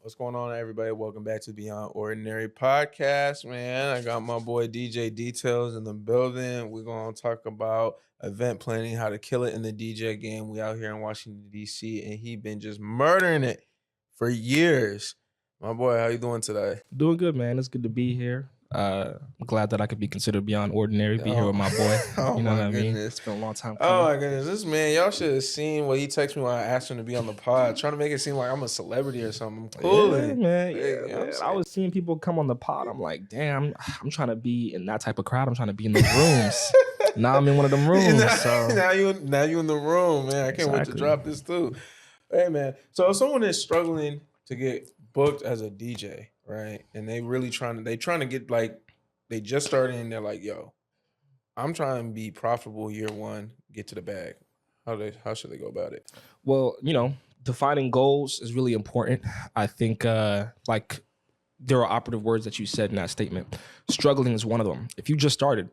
What's going on, everybody? Welcome back to Beyond Ordinary Podcast, man. I got my boy DJ Detailz in the building. We're going to talk about event planning, how to kill it in the DJ game. We out here in Washington, D.C., and he been just murdering it for years. My boy, how you doing today? Doing good, man. It's good to be here. I'm glad that I could be considered beyond ordinary, be here with my boy. Oh, you know my what I mean? goodness. It's been a long time Oh, coming. my goodness. This man, y'all should have seen what he texted me when I asked him to be on the pod, trying to make it seem like I'm a celebrity or something. I'm cooling. Yeah, man. Hey, Yeah, you know what I'm man. I saying? was seeing people come on the pod. I'm like, damn, I'm trying to be in that type of crowd. I'm trying to be in those rooms. Now I'm in one of them rooms. now you in the room, man. I can't wait to Exactly. drop this too. Hey, man. So if someone is struggling to get booked as a DJ, right? And they really trying to get like, they just started and they're like, yo, I'm trying to be profitable year one, get to the bag. How should they go about it? Well, defining goals is really important. I think like there are operative words that you said in that statement. Struggling is one of them. If you just started,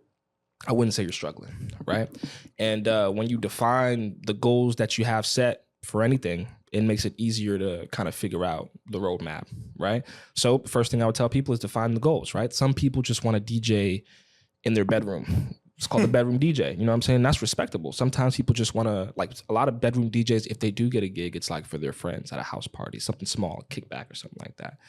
I wouldn't say you're struggling, right? And when you define the goals that you have set for anything, it makes it easier to kind of figure out the roadmap, right? So first thing I would tell people is define the goals, right? Some people just want to DJ in their bedroom. It's called the bedroom DJ. You know what I'm saying? That's respectable. Sometimes people just want to, like a lot of bedroom DJs, if they do get a gig, it's like for their friends at a house party, something small, a kickback or something like that.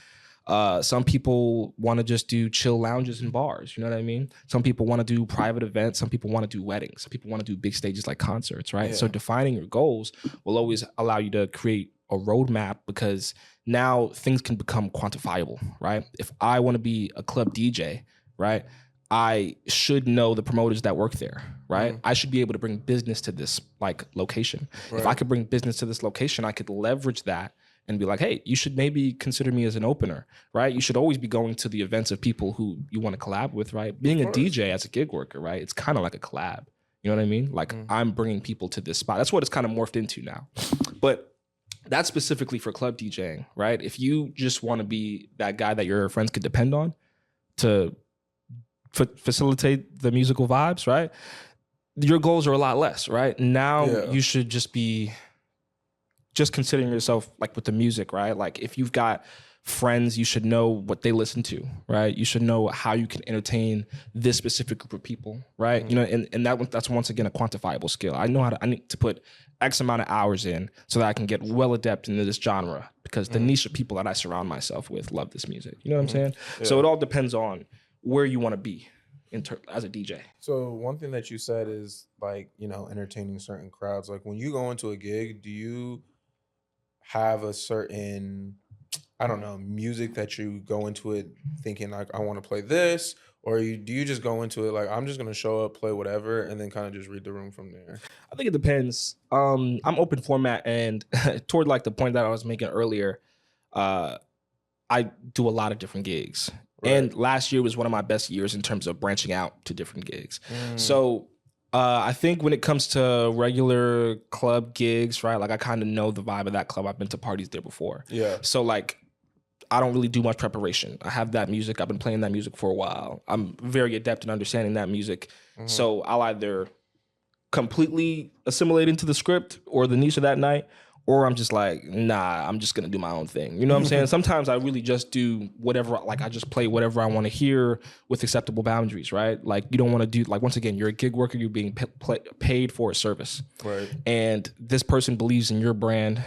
Some people want to just do chill lounges and bars. You know what I mean? Some people want to do private events. Some people want to do weddings. Some people want to do big stages like concerts, right? Yeah. So defining your goals will always allow you to create a roadmap because now things can become quantifiable, right? If I want to be a club DJ, right, I should know the promoters that work there, right? I should be able to bring business to this like location. Right. If I could bring business to this location, I could leverage that and be like, hey, you should maybe consider me as an opener, right? You should always be going to the events of people who you want to collab with, right? Being a DJ as a gig worker, right? It's kind of like a collab. You know what I mean? Like I'm bringing people to this spot. That's what it's kind of morphed into now. But that's specifically for club DJing, right? If you just want to be that guy that your friends could depend on to facilitate the musical vibes, right? Your goals are a lot less, right? Now you should just be considering yourself like with the music, right? Like if you've got friends, you should know what they listen to, right? You should know how you can entertain this specific group of people, right? You know, and that's once again a quantifiable skill. I need to put X amount of hours in so that I can get well adept into this genre because the niche of people that I surround myself with love this music. You know what I'm saying? Yeah. So it all depends on where you want to be as a DJ. So one thing that you said is like, entertaining certain crowds. Like when you go into a gig, do you have a certain, I don't know, music that you go into it thinking like, I want to play this? Or do you just go into it like, I'm just going to show up, play whatever, and then kind of just read the room from there? I think it depends. I'm open format, and toward like the point that I was making earlier, I do a lot of different gigs. Right. And last year was one of my best years in terms of branching out to different gigs. So I think when it comes to regular club gigs, right, like I kind of know the vibe of that club. I've been to parties there before. Yeah. So like I don't really do much preparation. I have that music. I've been playing that music for a while. I'm very adept in understanding that music. So I'll either completely assimilate into the script or the niche of that night, or I'm just like, nah, I'm just going to do my own thing. You know what I'm saying? Sometimes I really just do whatever, like I just play whatever I want to hear with acceptable boundaries, right? Like you don't want to do, like once again, you're a gig worker, you're being paid for a service. Right. And this person believes in your brand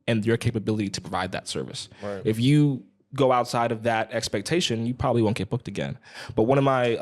and your capability to provide that service. Right. If you go outside of that expectation, you probably won't get booked again. But one of my,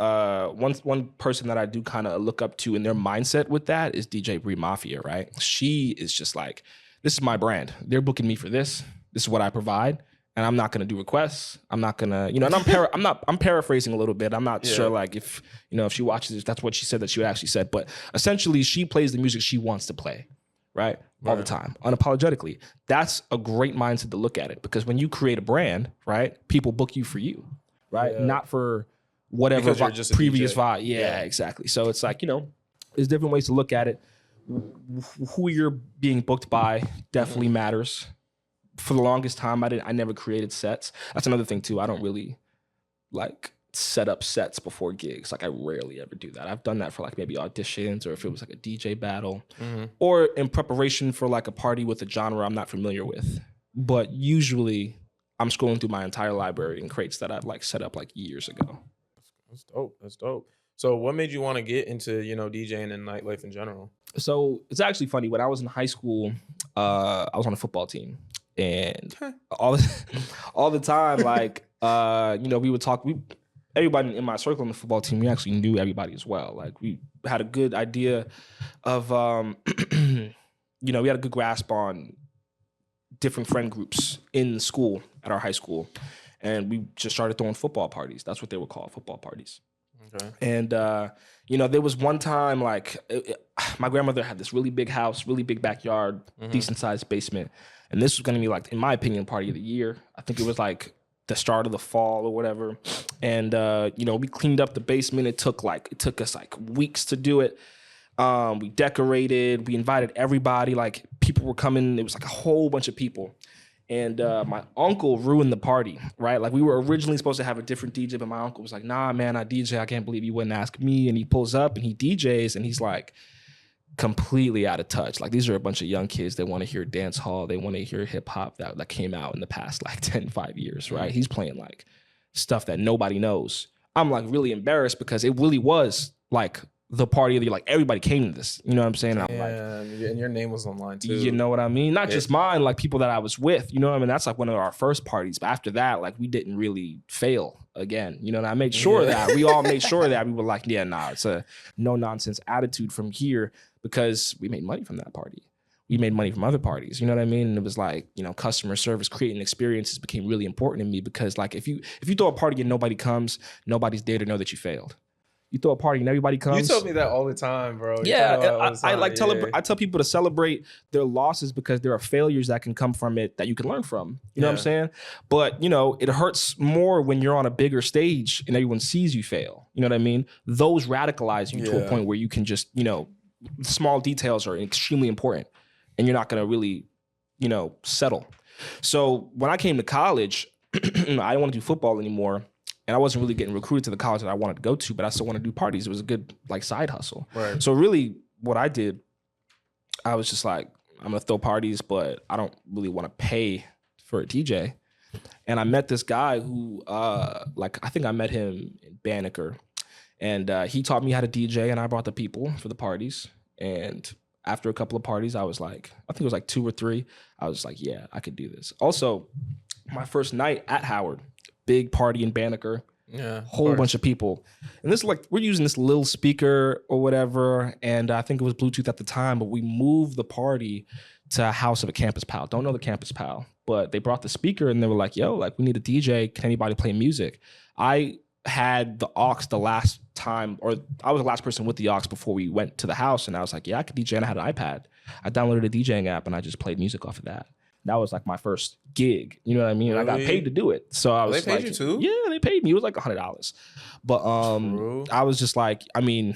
one person that I do kind of look up to in their mindset with that is DJ Bree Mafia, right? She is just like, this is my brand. They're booking me for this. This is what I provide. And I'm not going to do requests. I'm not going to, and I'm paraphrasing a little bit. I'm not sure like if she watches this, that's what she said that she actually said. But essentially she plays the music she wants to play, right? All the time, unapologetically. That's a great mindset to look at it because when you create a brand, right, people book you for you, right? Yeah. Not for whatever previous vibe. Yeah, exactly. So it's like, there's different ways to look at it. Who you're being booked by definitely matters. For the longest time, I never created sets. That's another thing too. I don't really like set up sets before gigs. Like I rarely ever do that. I've done that for like maybe auditions or if it was like a DJ battle or in preparation for like a party with a genre I'm not familiar with. But usually I'm scrolling through my entire library in crates that I've like set up like years ago. That's dope. That's dope. So what made you want to get into, DJing and nightlife in general? So it's actually funny. When I was in high school, I was on a football team, and all the time, like we would talk. Everybody in my circle on the football team, we actually knew everybody as well. Like we had a good idea of, we had a good grasp on different friend groups in school at our high school, and we just started throwing football parties. That's what they would call football parties. Okay. And there was one time like my grandmother had this really big house, really big backyard, decent sized basement, and this was going to be like, in my opinion, party of the year. I think it was like the start of the fall or whatever, and we cleaned up the basement. It took us like weeks to do it. We decorated. We invited everybody. Like people were coming. It was like a whole bunch of people. And my uncle ruined the party, right? Like we were originally supposed to have a different DJ, but my uncle was like, nah, man, I DJ. I can't believe you wouldn't ask me. And he pulls up and he DJs and he's like completely out of touch. Like these are a bunch of young kids that want to hear dance hall. They want to hear hip hop that came out in the past like 5 years, right? He's playing like stuff that nobody knows. I'm like really embarrassed because it really was like the party of the year. Like everybody came to this, you know what I'm saying? And I'm like, and your name was online too. You know what I mean? Not just mine, like people that I was with, you know what I mean? That's like one of our first parties. But after that, like we didn't really fail again. You know, and I made sure that we all made sure that we were like, it's a no nonsense attitude from here, because we made money from that party. We made money from other parties, you know what I mean? And it was like, customer service, creating experiences became really important to me, because like if you throw a party and nobody comes, nobody's there to know that you failed. You throw a party and everybody comes. You tell me that all the time, bro. I tell people to celebrate their losses, because there are failures that can come from it that you can learn from. You know what I'm saying? But, it hurts more when you're on a bigger stage and everyone sees you fail. You know what I mean? Those radicalize you to a point where you can just, small details are extremely important, and you're not going to really, settle. So when I came to college, I didn't want to do football anymore. And I wasn't really getting recruited to the college that I wanted to go to, but I still wanted to do parties. It was a good like side hustle. Right. So really what I did, I was just like, I'm gonna throw parties, but I don't really want to pay for a DJ. And I met this guy who, I think I met him in Banneker, and he taught me how to DJ, and I brought the people for the parties. And after a couple of parties, I was like, I think it was like 2 or 3. I was like, yeah, I could do this. Also, my first night at Howard, big party in Banneker, whole bunch of people. And this we're using this little speaker or whatever. And I think it was Bluetooth at the time, but we moved the party to a house of a campus pal. Don't know the campus pal, but they brought the speaker and they were like, yo, like we need a DJ. Can anybody play music? I had the aux the last time, or I was the last person with the aux before we went to the house. And I was like, yeah, I could DJ. And I had an iPad. I downloaded a DJing app and I just played music off of that. That was like my first gig, you know what I mean? Really? And I got paid to do it. So I was they paid you too? Yeah, they paid me. It was like $100. But I was just like, I mean,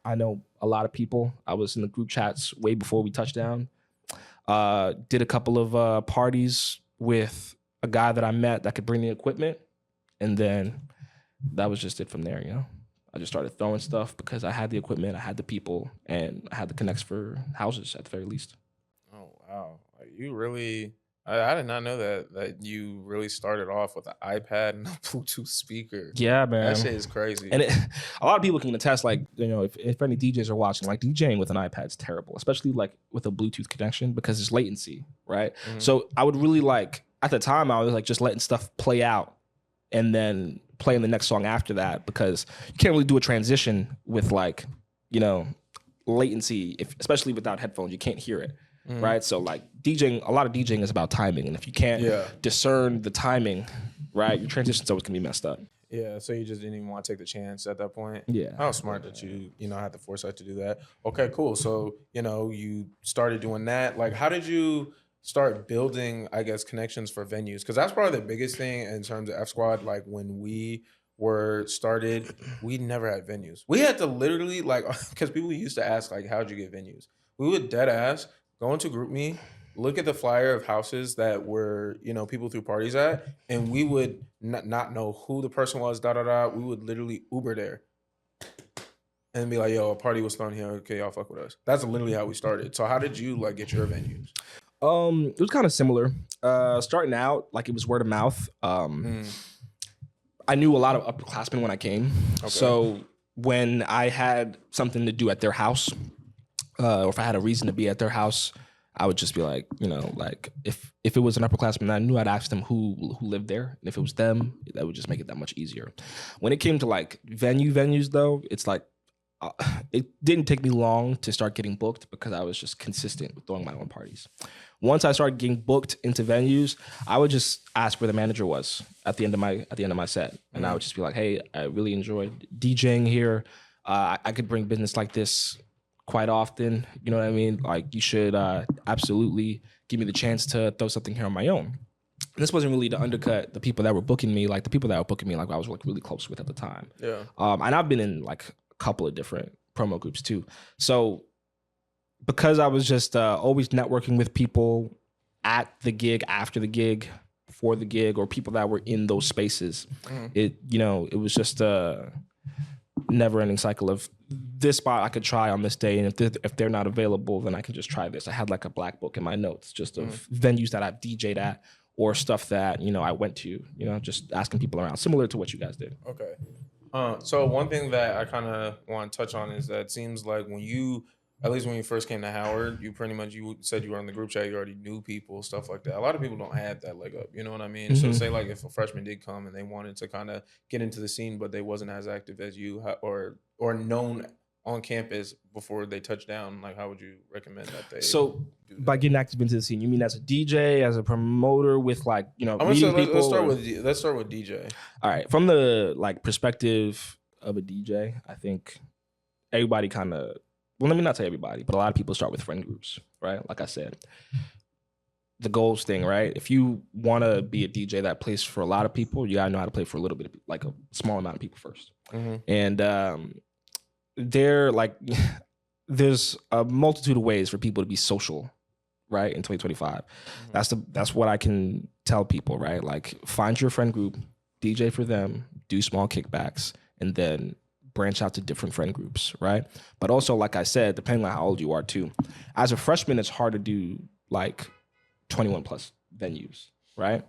I know a lot of people. I was in the group chats way before we touched down. Did a couple of parties with a guy that I met that could bring the equipment. And then that was just it from there, I just started throwing stuff because I had the equipment, I had the people, and I had the connects for houses at the very least. Oh, wow. You really, I did not know that you really started off with an iPad and a Bluetooth speaker. Yeah, man. That shit is crazy. And a lot of people can attest, like, if any DJs are watching, like DJing with an iPad is terrible, especially like with a Bluetooth connection, because there's latency, right? Mm-hmm. So I would really at the time, I was like just letting stuff play out and then playing the next song after that, because you can't really do a transition with latency, especially without headphones, you can't hear it. Mm-hmm. Right. So like DJing, a lot of DJing is about timing. And if you can't discern the timing, right, your transition's always gonna be messed up. Yeah. So you just didn't even want to take the chance at that point. Yeah. How smart that you had the foresight to do that. Okay, cool. So, you started doing that. Like, how did you start building, I guess, connections for venues? Because that's probably the biggest thing in terms of F Squad. Like when we were started, we never had venues. We had to literally because people used to ask like, how'd you get venues? We would dead ass go into GroupMe, look at the flyer of houses that were, people threw parties at, and we would not know who the person was, We would literally Uber there and be like, yo, a party was thrown here. Okay, y'all fuck with us. That's literally how we started. So how did you get your venues? It was kind of similar. Starting out, like it was word of mouth. I knew a lot of upperclassmen when I came. Okay. So when I had something to do at their house, or if I had a reason to be at their house, I would just be like, you know, like if it was an upperclassman, I knew I'd ask them who lived there. And if it was them, that would just make it that much easier. When it came to like venues though, it's like, it didn't take me long to start getting booked because I was just consistent with throwing my own parties. Once I started getting booked into venues, I would just ask where the manager was at the end of my set, and I would just be like, "Hey, I really enjoyed DJing here. I could bring business like this quite often. You know what I mean? Like, you should absolutely give me the chance to throw something here on my own." And this wasn't really to undercut the people that were booking me. Like the people that were booking me, like I was like really close with at the time. Yeah. And I've been in like couple of different promo groups too. So because I was just always networking with people at the gig, after the gig, before the gig, or people that were in those spaces, it was just a never-ending cycle of this spot I could try on this day, and if they're not available, then I can just try this. I had like a black book in my notes just of venues that I've DJ'd at or stuff that, I went to, just asking people around, similar to what you guys did. Okay. So one thing that I kind of want to touch on is that it seems like at least when you first came to Howard, you said you were in the group chat, you already knew people, stuff like that. A lot of people don't have that leg up, you know what I mean? So say like if a freshman did come and they wanted to kind of get into the scene, but they wasn't as active as you or known on campus before they touched down, like how would you recommend that they So by getting active into the scene, you mean as a DJ, as a promoter with like, meeting people? Let's start with DJ. All right. From the like perspective of a DJ, I think everybody kind of, well, let me not say everybody, but a lot of people start with friend groups, right? Like I said, the goals thing, right? If you want to be a DJ that plays for a lot of people, you got to know how to play for a little bit, like a small amount of people first. And there's a multitude of ways for people to be social, right? In 2025, that's what I can tell people, right? Like, find your friend group, DJ for them, do small kickbacks, and then branch out to different friend groups, right? But also, like I said, depending on how old you are too, as a freshman, it's hard to do like 21 plus venues, right?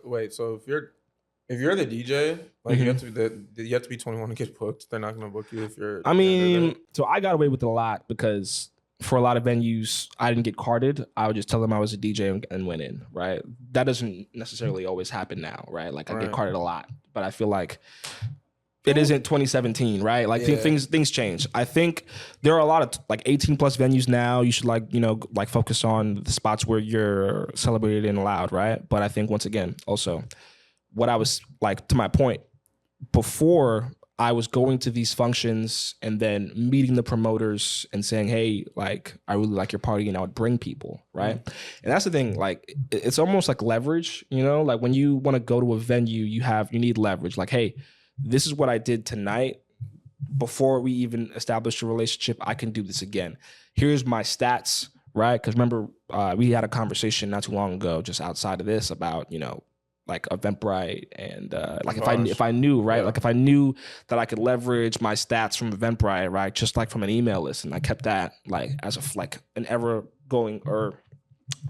Wait, so if you're the DJ, like you have to be 21 to get booked. They're not going to book you if you're. I mean, so I got away with it a lot because for a lot of venues, I didn't get carded. I would just tell them I was a DJ and went in, right? That doesn't necessarily always happen now, right? Like I get carded a lot, but I feel like it isn't 2017, right? Like things change. I think there are a lot of like 18 plus venues now. You should like focus on the spots where you're celebrated and allowed, right? But I think once again, also, what I was like, to my point, before I was going to these functions and then meeting the promoters and saying, hey, like, I really like your party, and I would bring people, right? And that's the thing, like, it's almost like leverage, like when you want to go to a venue, you need leverage. Like, hey, this is what I did tonight. Before we even established a relationship, I can do this again. Here's my stats, right? Because remember, we had a conversation not too long ago, just outside of this, about, like Eventbrite and like if I knew, right? Like if I knew that I could leverage my stats from Eventbrite, right? Just like from an email list, and I kept that like as an ever going or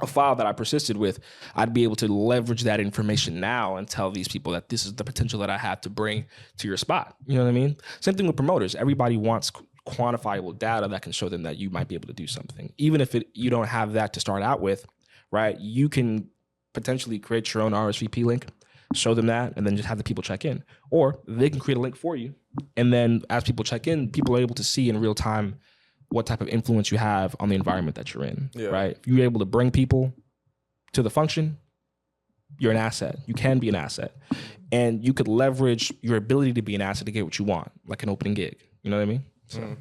a file that I persisted with, I'd be able to leverage that information now and tell these people that this is the potential that I have to bring to your spot. You know what I mean? Same thing with promoters. Everybody wants quantifiable data that can show them that you might be able to do something. Even if you don't have that to start out with, right? You can potentially create your own RSVP link, show them that, and then just have the people check in. Or they can create a link for you. And then as people check in, people are able to see in real time what type of influence you have on the environment that you're in, right? If you're able to bring people to the function, you're an asset. You can be an asset. And you could leverage your ability to be an asset to get what you want, like an opening gig. You know what I mean? So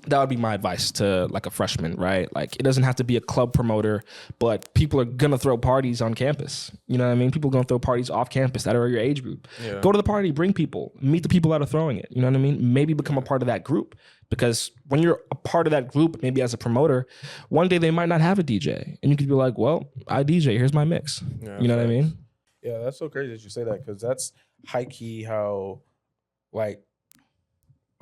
that would be my advice to like a freshman, right? Like, it doesn't have to be a club promoter, but people are gonna throw parties on campus. You know what I mean? People are gonna throw parties off campus that are your age group. Go to the party, bring people, meet the people that are throwing it. You know what I mean? Maybe become a part of that group, because when you're a part of that group, maybe as a promoter, one day they might not have a DJ, and you could be like, well, I DJ, here's my mix. You know what I mean? Yeah, that's so crazy that you say that, because that's high key how, like,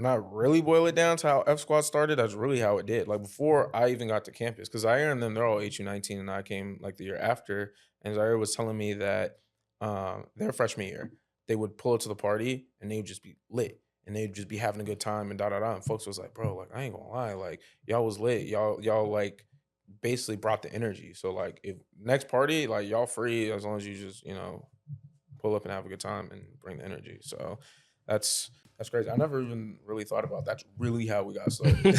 when I really boil it down to how F Squad started, that's really how it did. Like before I even got to campus, because Zaire and them, they're all HU19, and I came like the year after. And Zaire was telling me that their freshman year, they would pull up to the party and they would just be lit. And they'd just be having a good time and da da da. And folks was like, bro, like I ain't gonna lie, like y'all was lit. Y'all like basically brought the energy. So like if next party, like y'all free as long as you just, pull up and have a good time and bring the energy. So that's crazy. I never even really thought about that's really how we got started.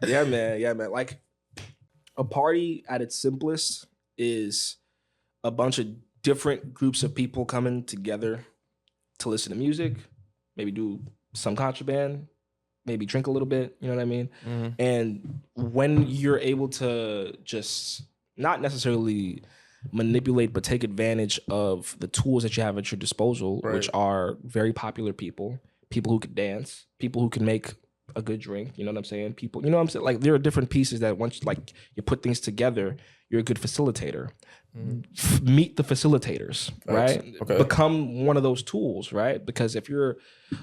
Yeah, man. Yeah, man. Like a party at its simplest is a bunch of different groups of people coming together to listen to music, maybe do some contraband, maybe drink a little bit, you know what I mean? Mm-hmm. And when you're able to just not necessarily manipulate, but take advantage of the tools that you have at your disposal, Right. which are very popular people who can dance, people who can make a good drink, you know what I'm saying? People, you know what I'm saying? Like there are different pieces that once like you put things together, you're a good facilitator. Meet the facilitators, right? Okay. Become one of those tools, right? Because if you're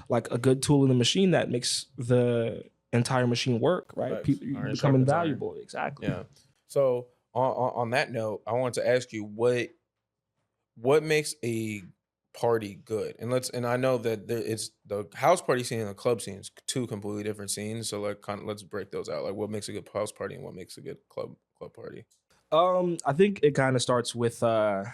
like a good tool in the machine that makes the entire machine work, right? People, you become invaluable. Exactly. Yeah. So on that note, I want to ask you what makes a party good? And I know that it's the house party scene and the club scene is two completely different scenes. So like kind of let's break those out. Like what makes a good house party and what makes a good club party? I think it kind of starts with the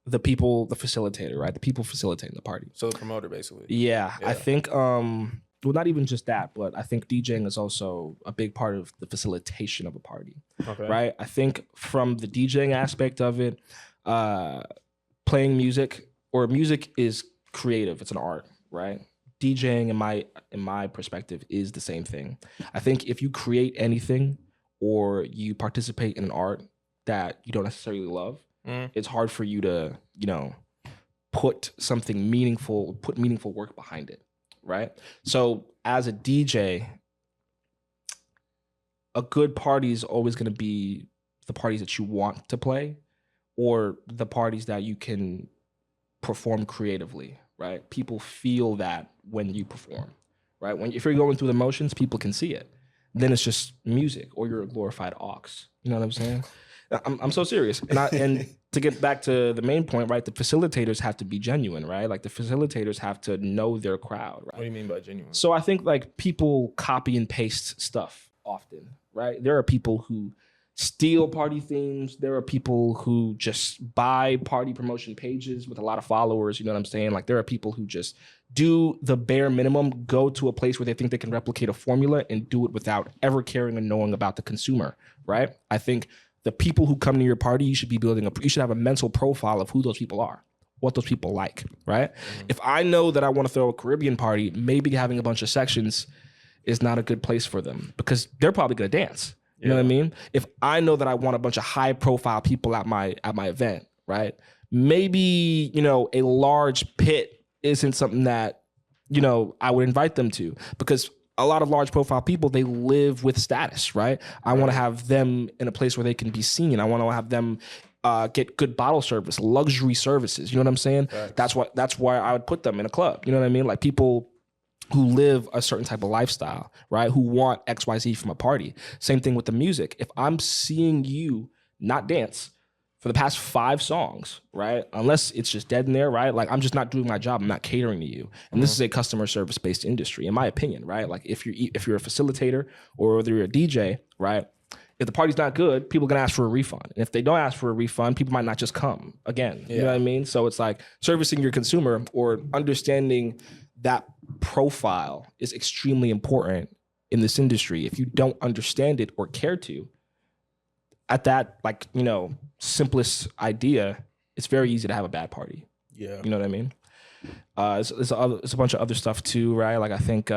facilitator, right? The people facilitating the party. So the promoter, basically. Yeah. I think well, not even just that, but I think DJing is also a big part of the facilitation of a party, right? I think from the DJing aspect of it, playing music is creative. It's an art, right? DJing, in my perspective, is the same thing. I think if you create anything or you participate in an art that you don't necessarily love, it's hard for you to, put meaningful work behind it, right? So as a DJ, a good party is always going to be the parties that you want to play or the parties that you can perform creatively, right? People feel that when you perform, right? If you're going through the motions, people can see it. Then it's just music or you're a glorified aux. You know what I'm saying? I'm so serious. And to get back to the main point, right? The facilitators have to be genuine, right? Like the facilitators have to know their crowd, right? What do you mean by genuine? So I think like people copy and paste stuff often, right? There are people who steal party themes. There are people who just buy party promotion pages with a lot of followers. You know what I'm saying? Like there are people who just do the bare minimum, go to a place where they think they can replicate a formula and do it without ever caring and knowing about the consumer, right? I think the people who come to your party, you should have a mental profile of who those people are, what those people like, right? If I know that I want to throw a Caribbean party, maybe having a bunch of sections is not a good place for them because they're probably going to dance. You know what I mean? If I know that I want a bunch of high profile people at my event, right? Maybe, a large pit isn't something that, I would invite them to because a lot of large profile people, they live with status, right? I want to have them in a place where they can be seen. I want to have them get good bottle service, luxury services. You know what I'm saying? That's why I would put them in a club. You know what I mean? Like people who live a certain type of lifestyle, right? Who want XYZ from a party. Same thing with the music. If I'm seeing you not dance for the past 5 songs, right? Unless it's just dead in there, right? Like I'm just not doing my job. I'm not catering to you. And this is a customer service based industry, in my opinion, right? Like if you're a facilitator or whether you're a DJ, right? If the party's not good, people are gonna ask for a refund. And if they don't ask for a refund, people might not just come again. You know what I mean? So it's like servicing your consumer or understanding that profile is extremely important in this industry. If you don't understand it or care to, at that, simplest idea, it's very easy to have a bad party. Yeah. You know what I mean? It's a bunch of other stuff too, right? Like I think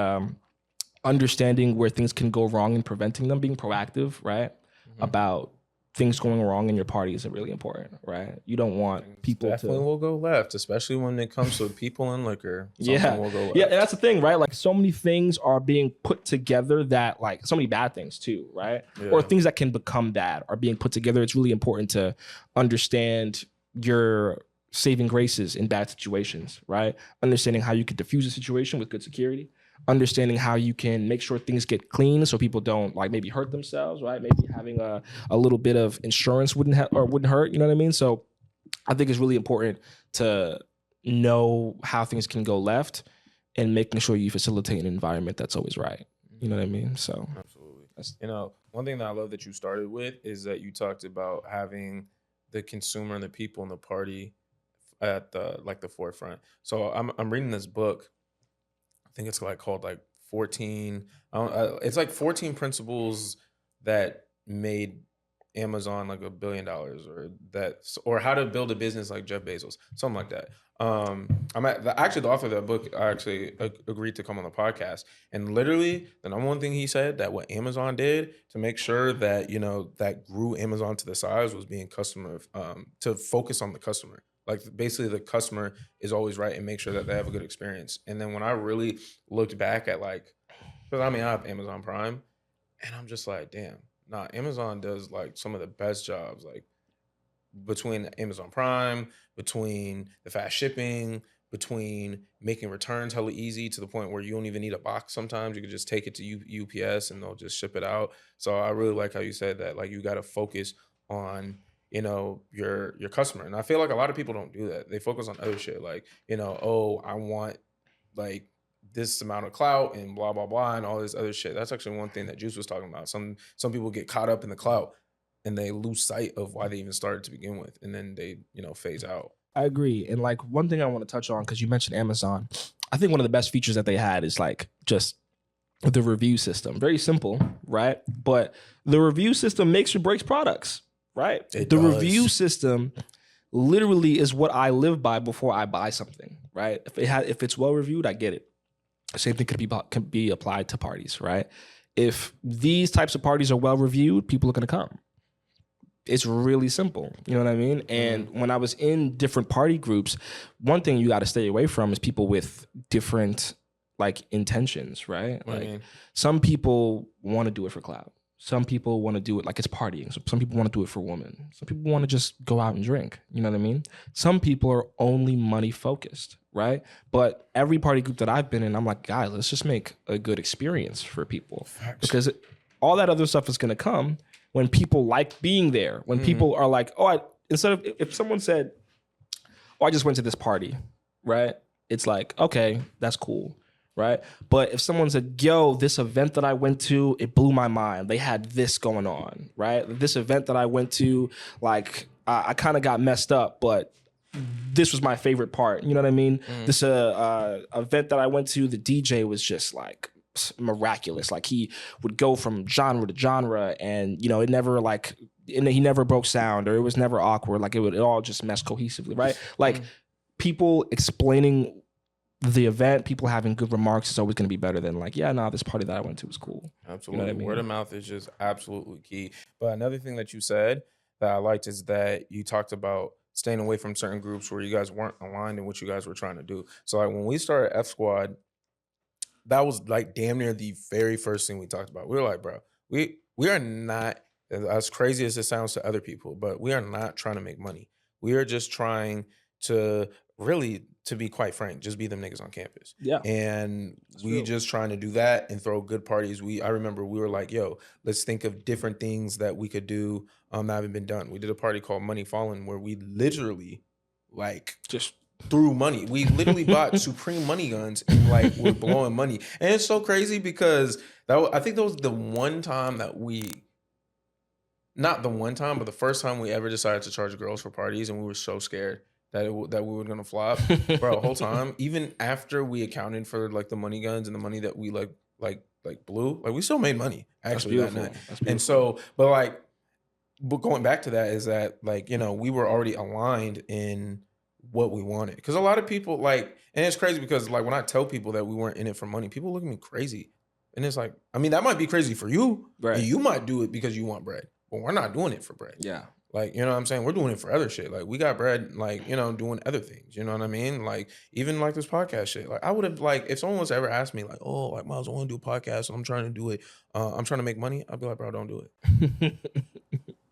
understanding where things can go wrong and preventing them, being proactive, right? About things going wrong in your party is really important, right? You don't want people definitely will go left, especially when it comes to people and liquor. Something will go left. Yeah, and that's the thing, right? Like so many things are being put together that so many bad things too, right? Yeah. Or things that can become bad are being put together. It's really important to understand your saving graces in bad situations, right? Understanding how you could diffuse a situation with good security. understanding how you can make sure things get clean so people don't like maybe hurt themselves, right? Maybe having a little bit of insurance wouldn't hurt, you know what I mean? So I think it's really important to know how things can go left and making sure you facilitate an environment that's always right. You know what I mean? So Absolutely. One thing that I love that you started with is that you talked about having the consumer and the people in the party at the forefront. So I'm reading this book. I think it's called 14. It's like 14 principles that made Amazon like $1 billion, or how to build a business like Jeff Bezos, something like that. Actually the author of that book actually agreed to come on the podcast, and literally the number one thing he said that what Amazon did to make sure that that grew Amazon to the size was being customer to focus on the customer. Like basically the customer is always right and make sure that they have a good experience. And then when I really looked back at because I have Amazon Prime, and I'm just like, damn, nah, Amazon does some of the best jobs, between Amazon Prime, between the fast shipping, between making returns hella easy to the point where you don't even need a box. Sometimes you can just take it to UPS and they'll just ship it out. So I really like how you said that, you got to focus on your customer. And I feel like a lot of people don't do that. They focus on other shit, oh, I want this amount of clout and blah blah blah and all this other shit. That's actually one thing that Juice was talking about. Some people get caught up in the clout and they lose sight of why they even started to begin with, and then they phase out. I agree. And one thing I want to touch on, because you mentioned Amazon, I think one of the best features that they had is just the review system. Very simple, right? But the review system makes or breaks products, right? It the does. Review system literally is what I live by before I buy something, right? If it's well reviewed, I get it. Same thing can be applied to parties, right? If these types of parties are well reviewed, people are going to come. It's really simple. You know what I mean? And when I was in different party groups, one thing you got to stay away from is people with different intentions, right? What do you mean? Some people want to do it for clout. Some people want to do it like it's partying. Some people want to do it for women. Some people want to just go out and drink. You know what I mean? Some people are only money focused, right? But every party group that I've been in, I'm like, guys, let's just make a good experience for people. Facts. Because all that other stuff is going to come when people like being there. When people are like, instead of, if someone said, I just went to this party, right? It's like, okay, that's cool. Right. But if someone said, yo, this event that I went to, it blew my mind. They had this going on. Right. This event that I went to, I kind of got messed up, but this was my favorite part. You know what I mean? This event that I went to, the DJ was just miraculous. He would go from genre to genre, and it never he never broke sound, or it was never awkward. It all just mesh cohesively. Right. People explaining the event, people having good remarks is always going to be better than this party that I went to was cool. Absolutely. You know what I mean? Word of mouth is just absolutely key. But another thing that you said that I liked is that you talked about staying away from certain groups where you guys weren't aligned in what you guys were trying to do. So when we started F Squad, that was damn near the very first thing we talked about. We were like, bro, we are not, as crazy as it sounds to other people, but we are not trying to make money. We are just trying to really, to be quite frank, just be them niggas on campus. Yeah. And we just trying to do that and throw good parties. I remember we were like, yo, let's think of different things that we could do that haven't been done. We did a party called Money Fallen where we literally just threw money. We literally bought Supreme money guns and we're blowing money. And it's so crazy because I think that was the one time that not the one time, but the first time we ever decided to charge girls for parties, and we were so scared that we were gonna flop, bro. The whole time, even after we accounted for the money guns and the money that we blew, we still made money actually that night. And so, but going back to that is that we were already aligned in what we wanted, because a lot of people and it's crazy because when I tell people that we weren't in it for money, people look at me crazy, and it's that might be crazy for you, right? And you might do it because you want bread, but we're not doing it for bread. Yeah. You know what I'm saying? We're doing it for other shit. We got bread, doing other things. You know what I mean? Even this podcast shit. I would have, if someone was ever asked me, Myles, I want to do a podcast and I'm trying to do it. I'm trying to make money. I'd be like, bro, don't do it.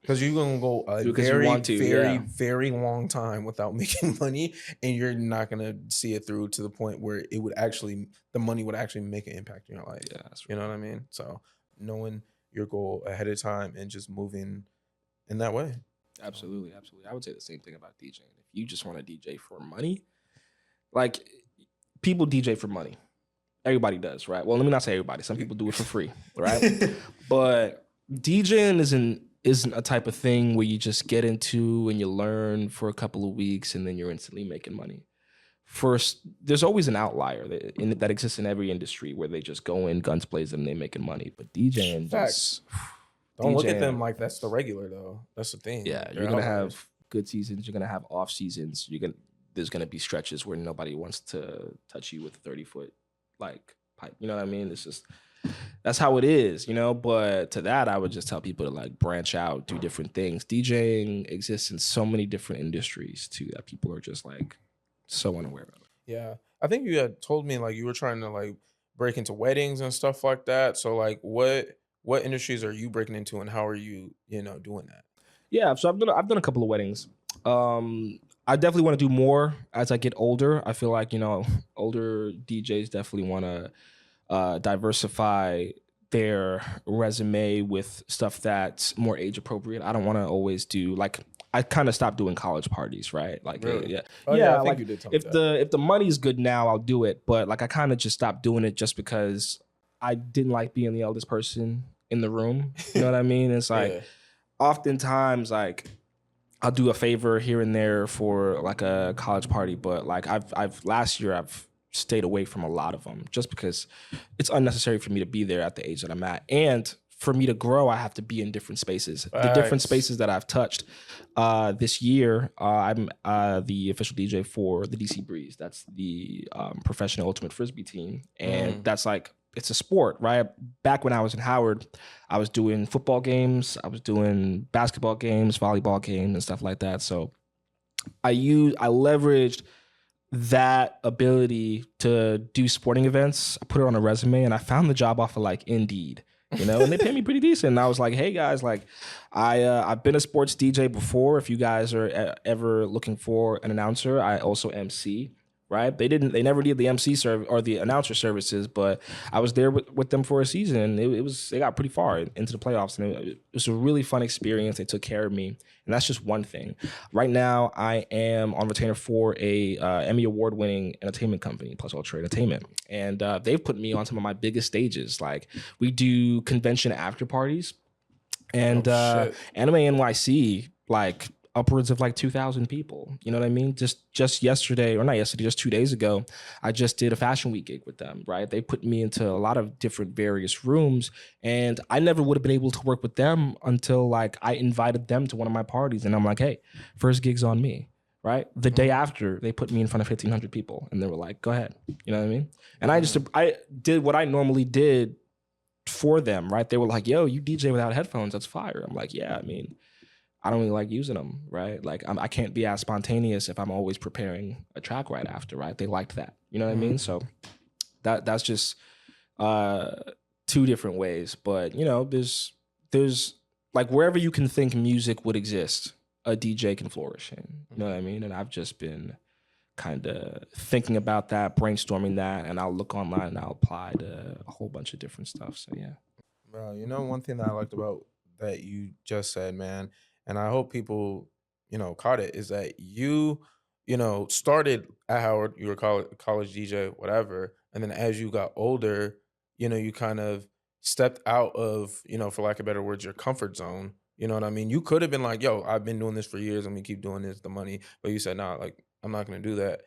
Because you're gonna go a Because you very, want to, very, yeah. very long time without making money, and you're not gonna see it through to the point where it would actually, the money would actually make an impact in your life. Yeah, that's You know what I mean? So knowing your goal ahead of time and just moving in that way. absolutely, absolutely. I would say the same thing about DJing. If you just want to DJ for money, like people DJ for money. Everybody does, right? Well, let me not say everybody. Some people do it for free, right? But DJing isn't a type of thing where you just get into and you learn for a couple of weeks and then you're instantly making money. First, there's always an outlier that exists in every industry where they just go in, guns blazing, and they making money. But DJing, Facts. Don't look at them like that's the regular though. That's the thing. Yeah, you're gonna have good seasons. You're gonna have off seasons. There's gonna be stretches where nobody wants to touch you with a 30-foot like pipe. You know what I mean? It's just that's how it is, you know. But to that, I would just tell people to like branch out, do different things. DJing exists in so many different industries too that people are just like so unaware of. Yeah. I think you had told me like you were trying to like break into weddings and stuff like that. So like what industries are you breaking into and how are you, doing that? Yeah, so I've done a couple of weddings. I definitely want to do more as I get older. I feel like older DJs definitely want to diversify their resume with stuff that's more age appropriate. I don't want to always do like I kind of stopped doing college parties, right? Like Really? yeah, Oh, yeah. I think Like you did tell me if that. the money's good now, I'll do it. But like I kind of just stopped doing it just because I didn't like being the eldest person in the room. You know what I mean? It's like Yeah. oftentimes like I'll do a favor here and there for like a college party, but like I've last year I've stayed away from a lot of them just because it's unnecessary for me to be there at the age that I'm at. And for me to grow, I have to be in different spaces. The different Facts. spaces that I've touched this year, I'm the official DJ for the DC Breeze. That's the professional ultimate frisbee team, and that's like it's a sport, right? Back when I was in Howard, I was doing football games, I was doing basketball games, volleyball games, and stuff like that. So I leveraged that ability to do sporting events. I put it on a resume, and I found the job off of like Indeed. And they pay me pretty decent. And I was like, hey guys, like I've been a sports DJ before. If you guys are ever looking for an announcer, I also MC. Right? They never did the MC service or the announcer services, but I was there with them for a season. They got pretty far into the playoffs, and it was a really fun experience. They took care of me, and that's just one thing. Right now, I am on retainer for a Emmy award-winning entertainment company, Plus Ultra Entertainment, and they've put me on some of my biggest stages. Like we do convention after parties, and Anime NYC, like upwards of like 2,000 people. You know what I mean? Just yesterday, or not yesterday, just 2 days ago, I just did a fashion week gig with them, right? They put me into a lot of different various rooms, and I never would have been able to work with them until like I invited them to one of my parties, and I'm like, hey, first gig's on me, right? The day after, they put me in front of 1,500 people, and they were like, go ahead. You know what I mean? And I did what I normally did for them, right? They were like, yo, you DJ without headphones, that's fire. I'm like, yeah, I mean, I don't really like using them, right? Like I can't be as spontaneous if I'm always preparing a track right after, right? They liked that, you know what I mean? So that's just two different ways. But there's like wherever you can think music would exist, a DJ can flourish in. You know what I mean? And I've just been kind of thinking about that, brainstorming that, and I'll look online and I'll apply to a whole bunch of different stuff. So yeah. Bro, one thing that I liked about that you just said, man, and I hope people, caught it, is that started at Howard, you were college DJ, whatever, and then as you got older, you kind of stepped out of, for lack of better words, your comfort zone. You know what I mean? You could have been like, yo, I've been doing this for years, I'm gonna keep doing this, the money, but you said, nah, like I'm not gonna do that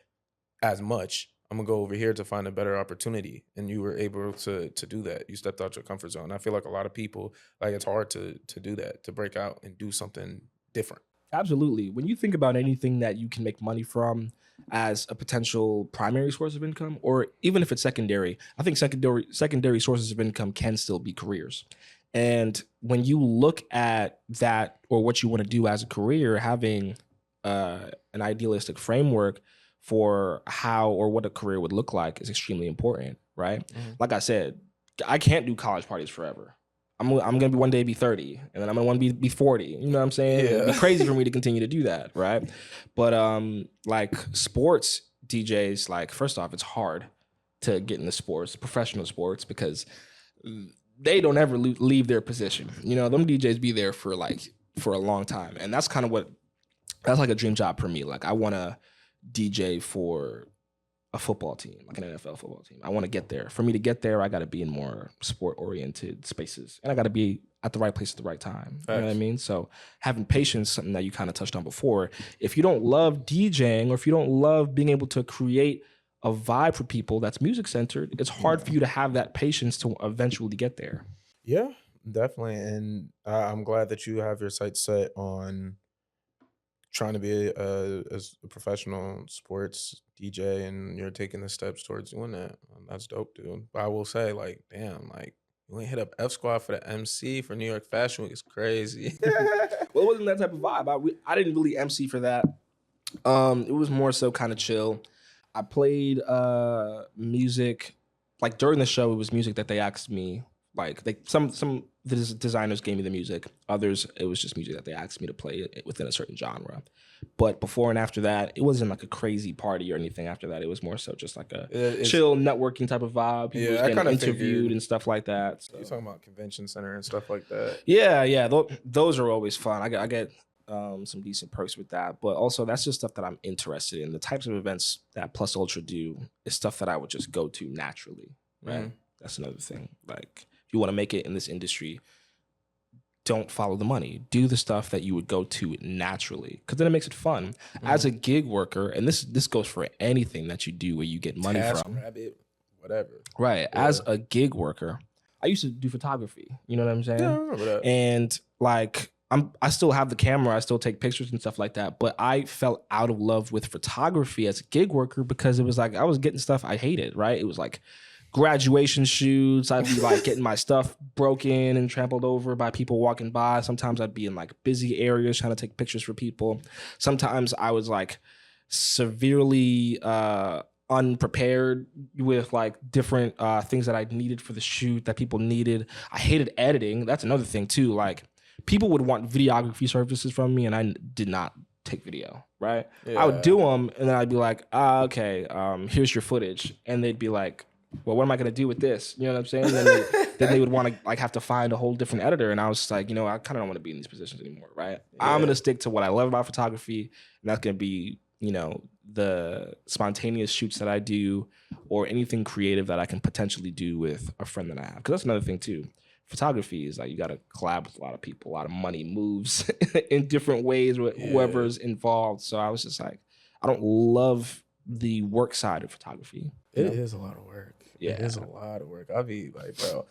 as much. I'm gonna go over here to find a better opportunity, and you were able to do that. You stepped out your comfort zone. I feel like a lot of people, like it's hard to do that, to break out and do something different. Absolutely. When you think about anything that you can make money from as a potential primary source of income, or even if it's secondary, I think secondary sources of income can still be careers. And when you look at that or what you want to do as a career, having an idealistic framework for how or what a career would look like is extremely important, right? Like I said, I can't do college parties forever. I'm gonna be one day be 30, and then I'm gonna want to be 40. You know what I'm saying? It'd be crazy for me to continue to do that, right? But like sports DJs, like first off, it's hard to get into sports, professional sports, because they don't ever leave their position. You know, them DJs be there for a long time, and that's kind of that's like a dream job for me. Like I want to DJ for a football team, like an NFL football team. I want to get there. For me to get there, I got to be in more sport-oriented spaces, and I got to be at the right place at the right time. You know what I mean? So having patience, something that you kind of touched on before. If you don't love DJing, or if you don't love being able to create a vibe for people that's music-centered, it's hard for you to have that patience to eventually get there. Yeah, definitely. And I'm glad that you have your sights set on trying to be as a professional sports DJ, and you're taking the steps towards doing that. That's dope, dude. But I will say, like, damn, like you ain't hit up F Squad for the MC for New York Fashion Week. It's crazy. Well, it wasn't that type of vibe. I didn't really MC for that. It was more so kind of chill. I played music, like during the show. It was music that they asked me. Like some designers gave me the music. Others, it was just music that they asked me to play within a certain genre. But before and after that, it wasn't like a crazy party or anything. After that, it was more so just like a chill networking type of vibe. People was getting interviewed and stuff like that. So. You're talking about convention center and stuff like that. Yeah. Those are always fun. I get some decent perks with that, but also that's just stuff that I'm interested in. The types of events that Plus Ultra do is stuff that I would just go to naturally, right? Mm-hmm. That's another thing. Like if you want to make it in this industry, don't follow the money. Do the stuff that you would go to naturally, because then it makes it fun. Mm-hmm. As a gig worker, and this goes for anything that you do where you get money from. Rabbit, whatever. Right. Yeah. As a gig worker, I used to do photography. You know what I'm saying? Yeah, I remember that. And like I still have the camera. I still take pictures and stuff like that. But I fell out of love with photography as a gig worker because it was like I was getting stuff I hated, right? It was like graduation shoots. I'd be like getting my stuff broken and trampled over by people walking by. Sometimes I'd be in like busy areas trying to take pictures for people. Sometimes I was like severely unprepared with like different things that I needed for the shoot that people needed. I hated editing. That's another thing too. Like people would want videography services from me, and I did not take video, right? Yeah. I would do them, and then I'd be like, okay, here's your footage. And they'd be like, well, what am I going to do with this? You know what I'm saying? Then they would want to like have to find a whole different editor. And I was just like, I kind of don't want to be in these positions anymore, right? Yeah. I'm going to stick to what I love about photography, and that's going to be, the spontaneous shoots that I do or anything creative that I can potentially do with a friend that I have. Because that's another thing too. Photography is like you got to collab with a lot of people. A lot of money moves in different ways with whoever's involved. So I was just like, I don't love the work side of photography. It is a lot of work. Yeah, it is a lot of work. I'll be like, bro,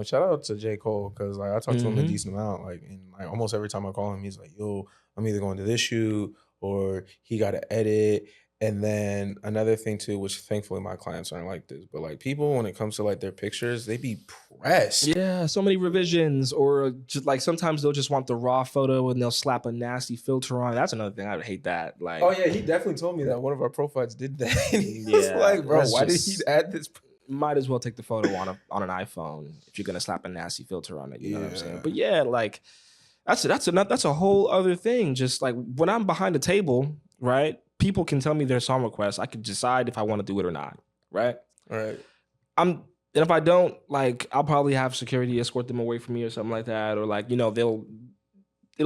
shout out to J. Cole, because like I talked to him a decent amount. Like, and like almost every time I call him, he's like, yo, I'm either going to this shoot or he got to edit. And then another thing too, which thankfully my clients aren't like this, but like people, when it comes to like their pictures, they be pressed. Yeah, so many revisions, or just like sometimes they'll just want the raw photo and they'll slap a nasty filter on. That's another thing. I would hate that. Like, oh yeah, he definitely told me that one of our profiles did that. And he was like, bro, why did he add this? Might as well take the photo on an iPhone if you're gonna slap a nasty filter on it. You know what I'm saying? But yeah, like that's a whole other thing. Just like when I'm behind a table, right? People can tell me their song requests. I can decide if I want to do it or not, right? All right. And if I don't, like, I'll probably have security escort them away from me or something like that, or like, it'll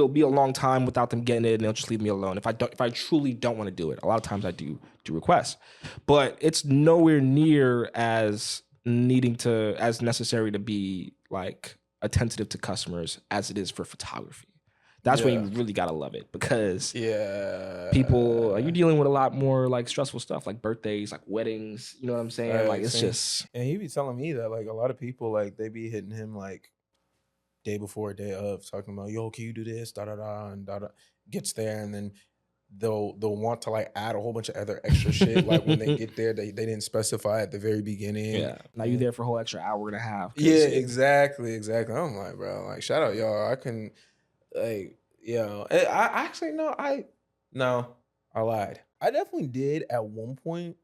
be a long time without them getting it, and they'll just leave me alone. If I truly don't want to do it, a lot of times I do requests, but it's nowhere near as necessary to be like attentive to customers as it is for photography. That's when you really gotta love it, because people, you're dealing with a lot more like stressful stuff, like birthdays, like weddings. You know what I'm saying? Right, like it's just. And he be telling me that like a lot of people, like they be hitting him like day before, day of, talking about, yo, can you do this, da da da, and da da. Gets there, and then they'll want to like add a whole bunch of other extra shit. Like when they get there, they didn't specify at the very beginning. Yeah. Now you're there for a whole extra hour and a half. Yeah, exactly. I'm like, bro, like shout out y'all. I can. Like, I actually I lied. I definitely did at one point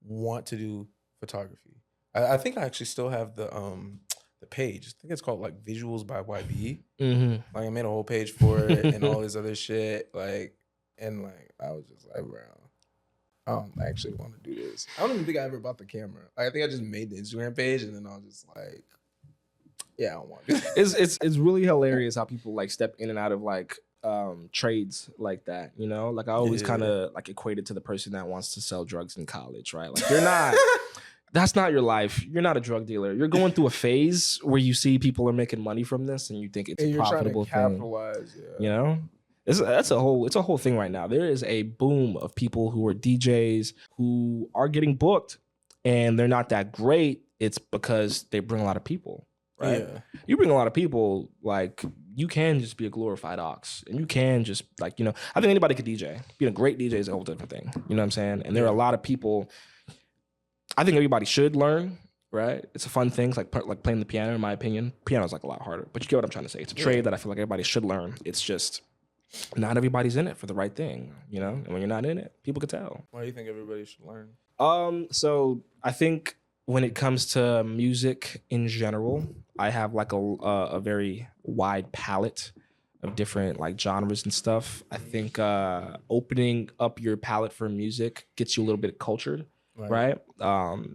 want to do photography. I think I actually still have the the page. I think it's called like Visuals by YB. Mm-hmm. Like I made a whole page for it and all this other shit. Like, and like I was just like, bro, I don't actually want to do this. I don't even think I ever bought the camera. Like, I think I just made the Instagram page and then I was just like, yeah, I don't want to do this. It's really hilarious how people like step in and out of like trades like that, you know? Like I always kind of like equate it to the person that wants to sell drugs in college, right? Like you're not that's not your life. You're not a drug dealer. You're going through a phase where you see people are making money from this and you think it's a profitable thing. You know? It's a whole thing right now. There is a boom of people who are DJs who are getting booked and they're not that great. It's because they bring a lot of people, right? Yeah. You bring a lot of people, like you can just be a glorified ox and you can just like, you know, I think anybody could DJ. Being a great DJ is a whole different thing. You know what I'm saying? And there are a lot of people, I think everybody should learn, right? It's a fun thing, like playing the piano, in my opinion. Piano's like a lot harder, but you get what I'm trying to say. It's a trade that I feel like everybody should learn. It's just not everybody's in it for the right thing, you know? And when you're not in it, people can tell. Why do you think everybody should learn? So I think when it comes to music in general, I have like a very wide palette of different like genres and stuff. I think opening up your palette for music gets you a little bit cultured, right?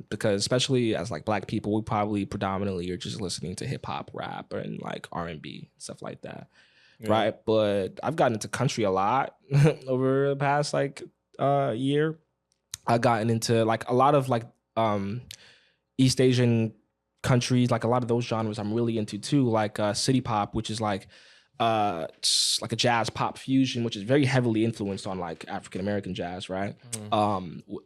Because especially as like Black people, we probably predominantly are just listening to hip hop, rap, and like R&B, stuff like that. Yeah. Right. But I've gotten into country a lot over the past like year. I've gotten into like a lot of like East Asian countries, like a lot of those genres I'm really into too, like city pop, which is like a jazz pop fusion, which is very heavily influenced on like African American jazz, right?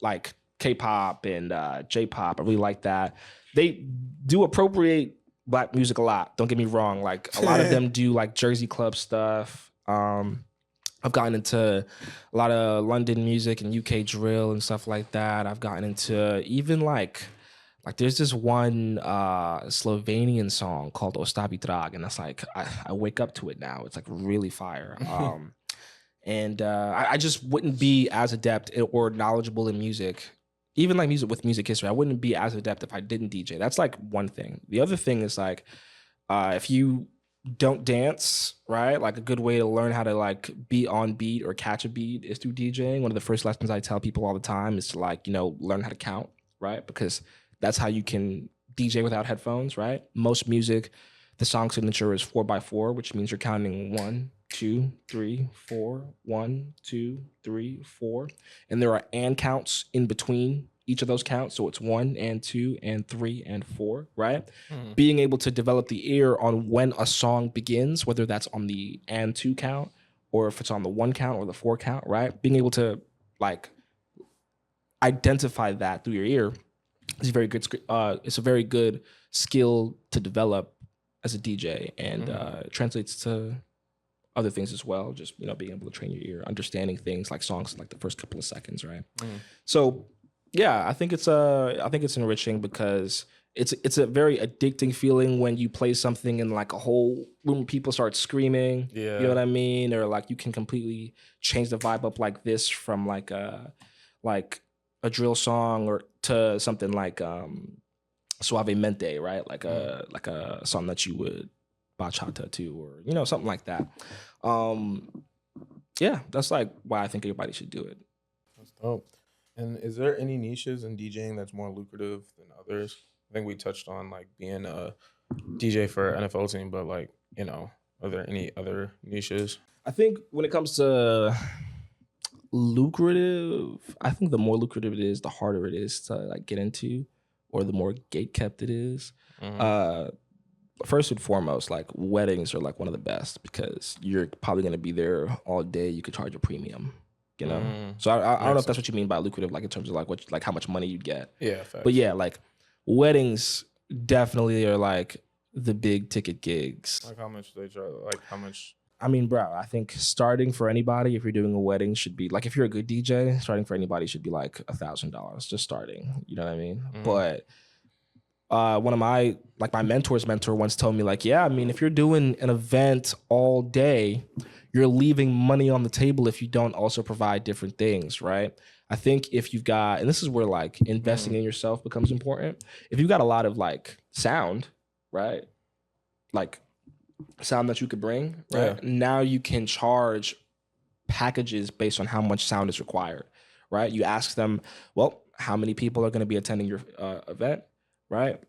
Like K-pop and J-pop. I really like that. They do appropriate Black music a lot. Don't get me wrong. Like a lot of them do like Jersey club stuff. I've gotten into a lot of London music and UK drill and stuff like that. I've gotten into even like there's this one Slovenian song called Ostavi Drag, and that's like I wake up to it now. It's like really fire. And I just wouldn't be as adept or knowledgeable in music. Even like music with music history, I wouldn't be as adept if I didn't DJ. That's like one thing. The other thing is like, if you don't dance, right? Like a good way to learn how to like be on beat or catch a beat is through DJing. One of the first lessons I tell people all the time is to like, you know, learn how to count, right? Because that's how you can DJ without headphones, right? Most music, the song signature is 4x4, which means you're counting 1, 2, 3, 4, 1, 2, 3, 4. And there are and counts in between each of those counts. So it's 1 and 2 and 3 and 4, right? Being able to develop the ear on when a song begins, whether that's on the and 2 count or if it's on the 1 count or the 4 count, right? Being able to like identify that through your ear is very good. It's a very good skill to develop as a DJ, and it translates to other things as well. Just, you know, being able to train your ear, understanding things like songs in like the first couple of seconds, right? So yeah, I think it's enriching because it's a very addicting feeling when you play something and like a whole room of people start screaming. Yeah. You know what I mean? Or like you can completely change the vibe up like this from like a drill song or to something like Suave Mente, right? Like a song that you would bachata to, or you know, something like that. Yeah, that's like why I think everybody should do it. That's dope. And is there any niches in DJing that's more lucrative than others? I think we touched on like being a DJ for an NFL team, but like, you know, are there any other niches? I think when it comes to lucrative, I think the more lucrative it is, the harder it is to like get into, or the more gatekept it is. First and foremost, like weddings are like one of the best because you're probably going to be there all day. You could charge a premium, you know? So I don't know if that's what you mean by lucrative, like in terms of like how much money you get. Yeah. Facts. But yeah, like weddings definitely are like the big ticket gigs. Like how much they charge? Like how much? I mean, bro, I think starting for anybody, if you're doing a wedding, should be like, if you're a good DJ, starting for anybody should be like $1,000 just starting. You know what I mean? But one of my mentor once told me like, yeah, I mean, if you're doing an event all day, you're leaving money on the table if you don't also provide different things, right? I think if you've got, and this is where like investing in yourself becomes important. If you've got a lot of like sound, right? Like sound that you could bring, right? Now you can charge packages based on how much sound is required, right? You ask them, well, how many people are going to be attending your event, right?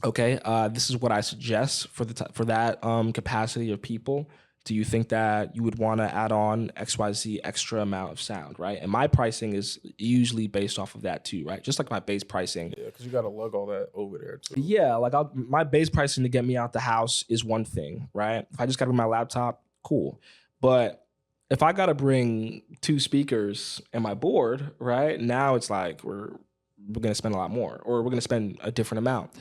Okay, this is what I suggest for for that capacity of people. Do you think that you would want to add on XYZ extra amount of sound, right? And my pricing is usually based off of that too, right? Just like my base pricing. Yeah, because you got to lug all that over there too. Yeah, like my base pricing to get me out the house is one thing, right? If I just got to bring my laptop, cool. But if I got to bring 2 speakers and my board, right? Now it's like we're gonna spend a lot more, or we're gonna spend a different amount.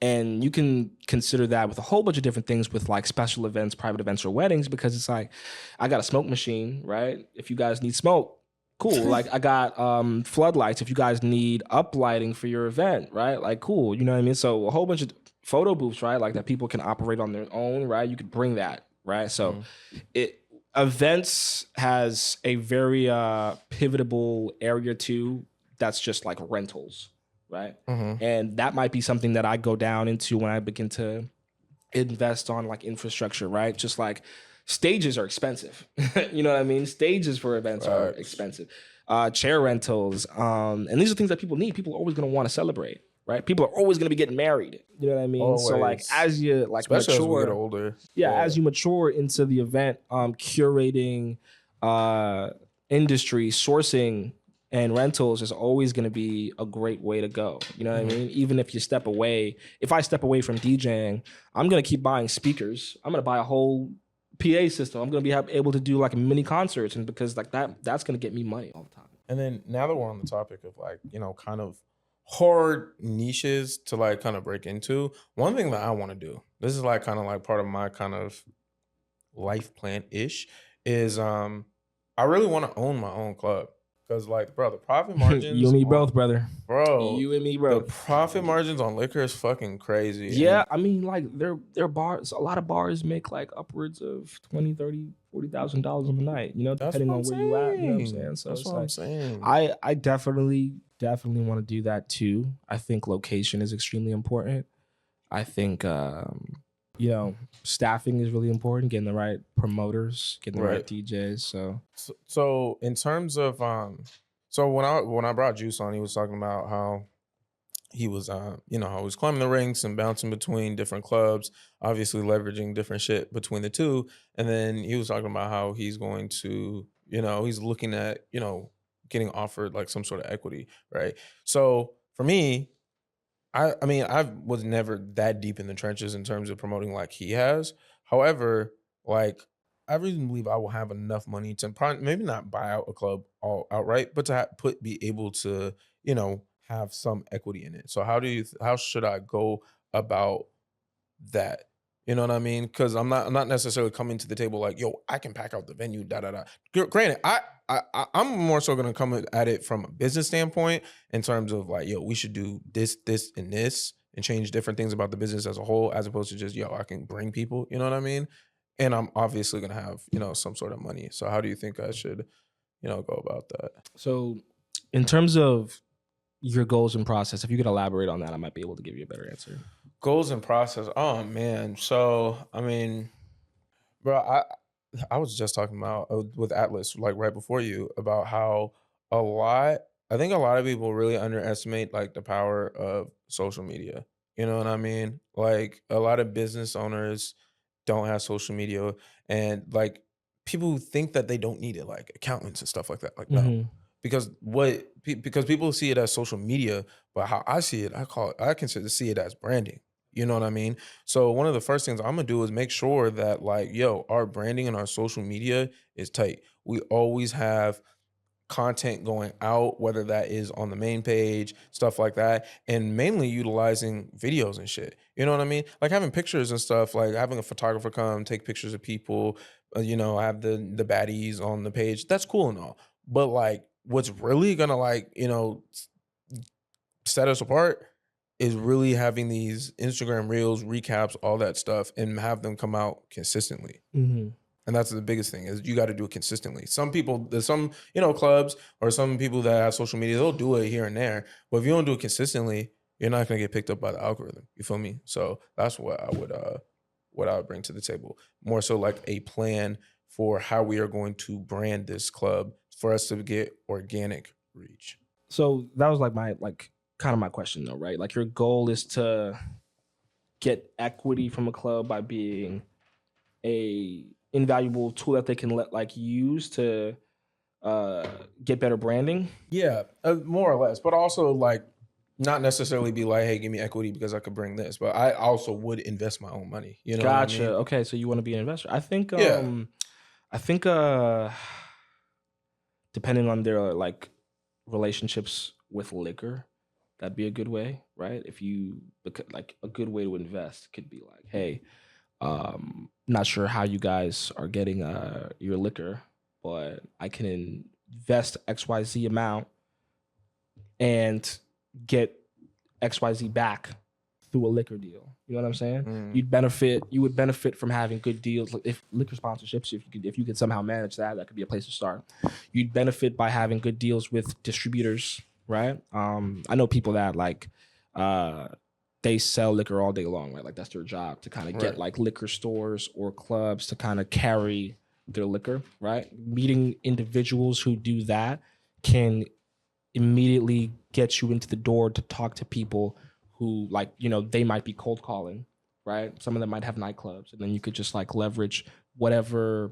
And you can consider that with a whole bunch of different things with like special events, private events, or weddings, because it's like, I got a smoke machine, right? If you guys need smoke, cool. Like I got floodlights if you guys need uplighting for your event, right? Like cool, you know what I mean? So a whole bunch of photo booths, right? Like that people can operate on their own, right? You could bring that, right? So events has a very pivotable area too that's just like rentals, right? And that might be something that I go down into when I begin to invest on like infrastructure, right? Just like stages are expensive. You know what I mean? Stages for events are expensive. Chair rentals. And these are things that people need. People are always going to want to celebrate, right? People are always going to be getting married. You know what I mean? Always. So like as you like especially mature, as we get older. Yeah, as you mature into the event, curating industry, sourcing, and rentals is always going to be a great way to go. You know what I mean? Even if you step away, if I step away from DJing, I'm going to keep buying speakers. I'm going to buy a whole PA system. I'm going to be able to do like mini concerts, and because like that's going to get me money all the time. And then now that we're on the topic of like, you know, kind of hard niches to like kind of break into, one thing that I want to do, this is like kind of like part of my kind of life plan ish, is I really want to own my own club. Because, like, bro, the profit margins... You and me both, brother. Bro. You and me, bro. The profit margins on liquor is fucking crazy. Yeah, I mean, like, their bars... A lot of bars make, like, upwards of $20,000, $30,000, $40,000 a night, you know, depending on where you at. You know what I'm saying? So that's what I'm saying. I definitely want to do that, too. I think location is extremely important. I think... you know, staffing is really important. Getting the right promoters, getting the right DJs. So in terms of so when I brought Juice on, he was talking about how he was you know, how he was climbing the ranks and bouncing between different clubs, obviously leveraging different shit between the two. And then he was talking about how he's going to, you know, he's looking at, you know, getting offered like some sort of equity, right? So for me, I mean, I was never that deep in the trenches in terms of promoting like he has. However, like, I really believe I will have enough money to maybe not buy out a club all outright, but to be able to, you know, have some equity in it. So how should I go about that? You know what I mean? Because I'm not necessarily coming to the table like, yo, I can pack out the venue, da da da. Granted, I'm more so gonna come at it from a business standpoint in terms of like, yo, we should do this, and this, and change different things about the business as a whole, as opposed to just, yo, I can bring people. You know what I mean? And I'm obviously gonna have, you know, some sort of money. So how do you think I should, you know, go about that? So, in terms of your goals and process, if you could elaborate on that, I might be able to give you a better answer. Goals and process. Oh man. So I mean, bro, I was just talking about with Atlas like right before you about how I think a lot of people really underestimate like the power of social media. You know what I mean? Like a lot of business owners don't have social media, and like people think that they don't need it, like accountants and stuff like that. Like no, because because people see it as social media, but how I see it, I consider see it as branding. You know what I mean? So one of the first things I'm gonna do is make sure that like, yo, our branding and our social media is tight. We always have content going out, whether that is on the main page, stuff like that, and mainly utilizing videos and shit. You know what I mean? Like having pictures and stuff, like having a photographer come take pictures of people, you know, have the baddies on the page. That's cool and all. But like what's really gonna like, you know, set us apart is really having these Instagram reels, recaps, all that stuff, and have them come out consistently. And that's the biggest thing is you got to do it consistently. Some people, there's some, you know, clubs or some people that have social media, they'll do it here and there. But if you don't do it consistently, you're not gonna get picked up by the algorithm. You feel me? So that's what I would bring to the table. More so like a plan for how we are going to brand this club for us to get organic reach. So that was like my kind of my question though, right? Like your goal is to get equity from a club by being a invaluable tool that they can use to get better branding. Yeah, more or less, but also like not necessarily be like, hey, give me equity because I could bring this, but I also would invest my own money. You know Gotcha. what I mean? Okay, so you want to be an investor. Yeah. I think depending on their relationships with liquor, that'd be a good way, right? If you like a good way to invest could be like, hey, not sure how you guys are getting your liquor, but I can invest XYZ amount and get XYZ back through a liquor deal. You know what I'm saying? You would benefit from having good deals. If liquor sponsorships, if you could somehow manage that, that could be a place to start. You'd benefit by having good deals with distributors, right? I know people that they sell liquor all day long, right? Like that's their job to kind of get like liquor stores or clubs to kind of carry their liquor, right? Meeting individuals who do that can immediately get you into the door to talk to people who they might be cold calling, right? Some of them might have nightclubs, and then you could just leverage whatever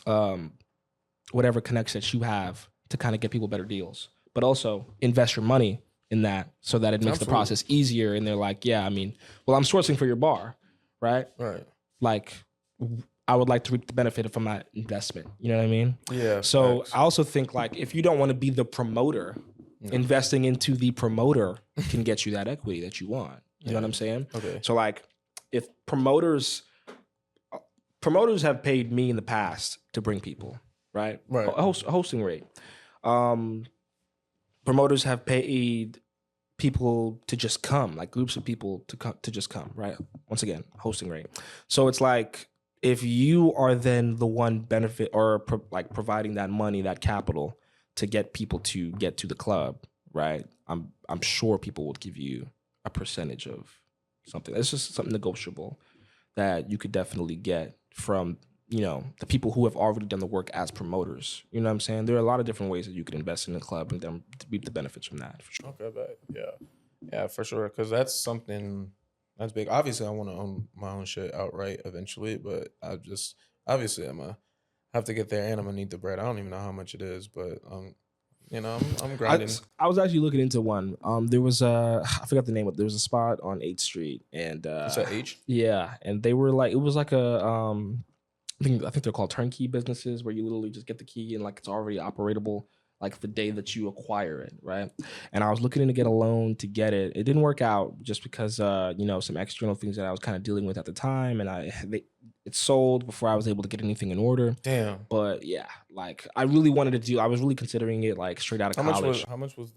connects that you have to kind of get people better deals, but also invest your money in that so that it makes the process easier. And they're like, yeah, I mean, well, I'm sourcing for your bar, right? Right. Like, I would like to reap the benefit from that investment. You know what I mean? Yeah. So facts. I also think if you don't want to be the promoter, investing into the promoter can get you that equity that you want. You know what I'm saying? Okay. So if promoters have paid me in the past to bring people, right? Right. Hosting rate. Promoters have paid people to just come, groups of people to just come, right? Once again, hosting rate. So it's if you are then the one benefit or providing that money, that capital to get people to get to the club, right? I'm sure people will give you a percentage of something. It's just something negotiable that you could definitely get from the people who have already done the work as promoters. You know what I'm saying? There are a lot of different ways that you could invest in the club and then reap the benefits from that. For sure. Okay, but yeah, for sure. Because that's something that's big. Obviously, I want to own my own shit outright eventually, but I'm gonna have to get there, and I'm gonna need the bread. I don't even know how much it is, but I'm grinding. I was actually looking into one. There was I forgot the name of it. There was a spot on 8th Street, and Is that H? Yeah, and they were it was like a I think they're called turnkey businesses where you literally just get the key and it's already operatable the day that you acquire it, right? And I was looking to get a loan to get it. It didn't work out just because some external things that I was kind of dealing with at the time, and it sold before I was able to get anything in order. Damn. But yeah, I really wanted to do. I was really considering it straight out of college. How much was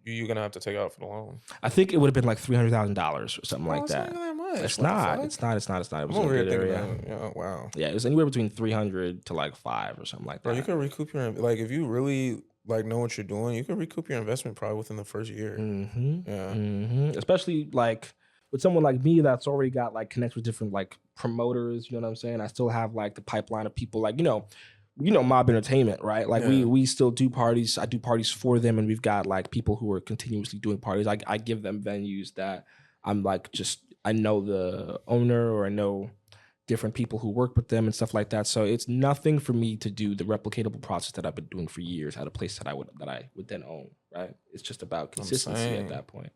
you gonna have to take out for the loan? I think it would have been $300,000 or something like that. Not that much. It's not. It was I'm in a over here good thinking, area. yeah, wow. Yeah, it was anywhere between 300 to 5 or something like that. Bro, you can recoup your if you really know what you're doing, you can recoup your investment probably within the first year. Mm-hmm. Yeah. Mm-hmm. Especially with someone like me that's already got connects with different promoters. You know what I'm saying? I still have the pipeline of people Mob Entertainment, right? We still do parties. I do parties for them, and we've got people who are continuously doing parties. I give them venues that I'm I know the owner or I know different people who work with them and stuff like that. So it's nothing for me to do the replicatable process that I've been doing for years at a place that I would then own, right? It's just about consistency at that point.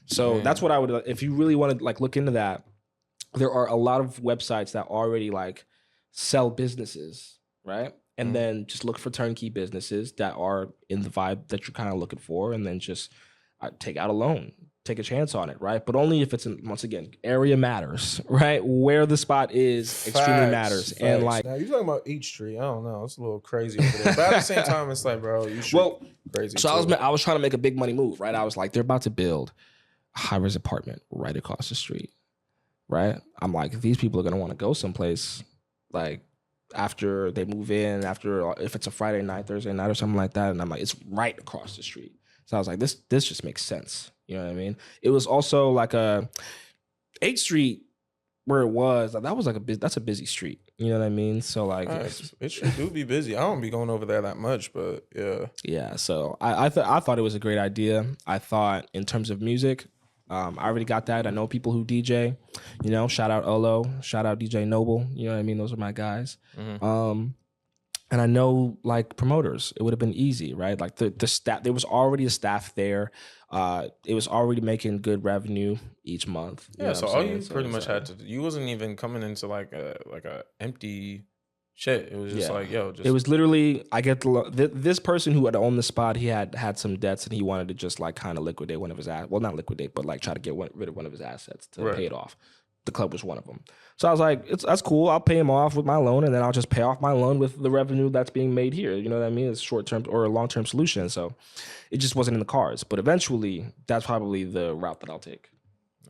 So that's what I would, if you really want to look into that, there are a lot of websites that already sell businesses, right? And then just look for turnkey businesses that are in the vibe that you're kind of looking for, and then just take out a loan, take a chance on it, right? But only if it's once again, area matters, right? Where the spot is extremely matters. Facts. And now you're talking about H Street. I don't know. It's a little crazy over there. But at the same time, it's bro, you should crazy. So I was trying to make a big money move, right? I was they're about to build a high-rise apartment right across the street, right? I'm these people are gonna want to go someplace after they move in, if it's a Friday night, Thursday night or something like that. And I'm it's right across the street. So I was this just makes sense. You know what I mean? It was also like 8th Street where it was. Like, that was like that's a busy street. You know what I mean? So like, it should do be busy. I don't be going over there that much, but yeah. Yeah. So I thought it was a great idea. I thought in terms of music, I already got that. I know people who DJ. You know, shout out Olo, shout out DJ Noble. You know what I mean? Those are my guys. And I know like promoters, it would have been easy, right? Like the staff, there was already a staff there. It was already making good revenue each month. Yeah, so all you pretty much had to do, you wasn't even coming into like a empty shit. It was just like, yo, just. It was literally, I get this person who had owned the spot, he had some debts and he wanted to just like kind of liquidate one of his assets. Well, not liquidate, but like try to get rid of one of his assets to pay it off. The club was one of them. So I was like, that's cool. I'll pay him off with my loan and then I'll just pay off my loan with the revenue that's being made here. You know what I mean? It's a short-term or a long-term solution. So it just wasn't in the cards. But eventually, that's probably the route that I'll take.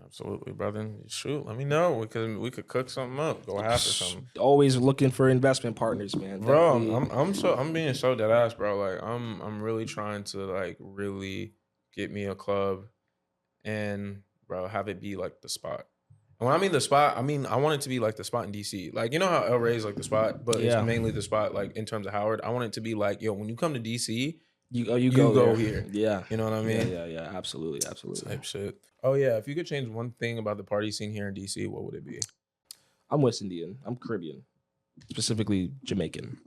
Absolutely, brother. Shoot, let me know. We could cook something up, go half or something. Always looking for investment partners, man. Bro, I'm being so dead ass, bro. Like I'm really trying to like really get me a club and bro, have it be like the spot. And when I mean the spot, I mean I want it to be like the spot in DC. Like, you know how El Rey is like the spot, but it's mainly the spot like in terms of Howard. I want it to be like, yo, when you come to DC, you go here. Yeah. You know what I mean? Yeah. Absolutely. Type shit. Oh yeah, if you could change one thing about the party scene here in DC, what would it be? I'm West Indian. I'm Caribbean, specifically Jamaican.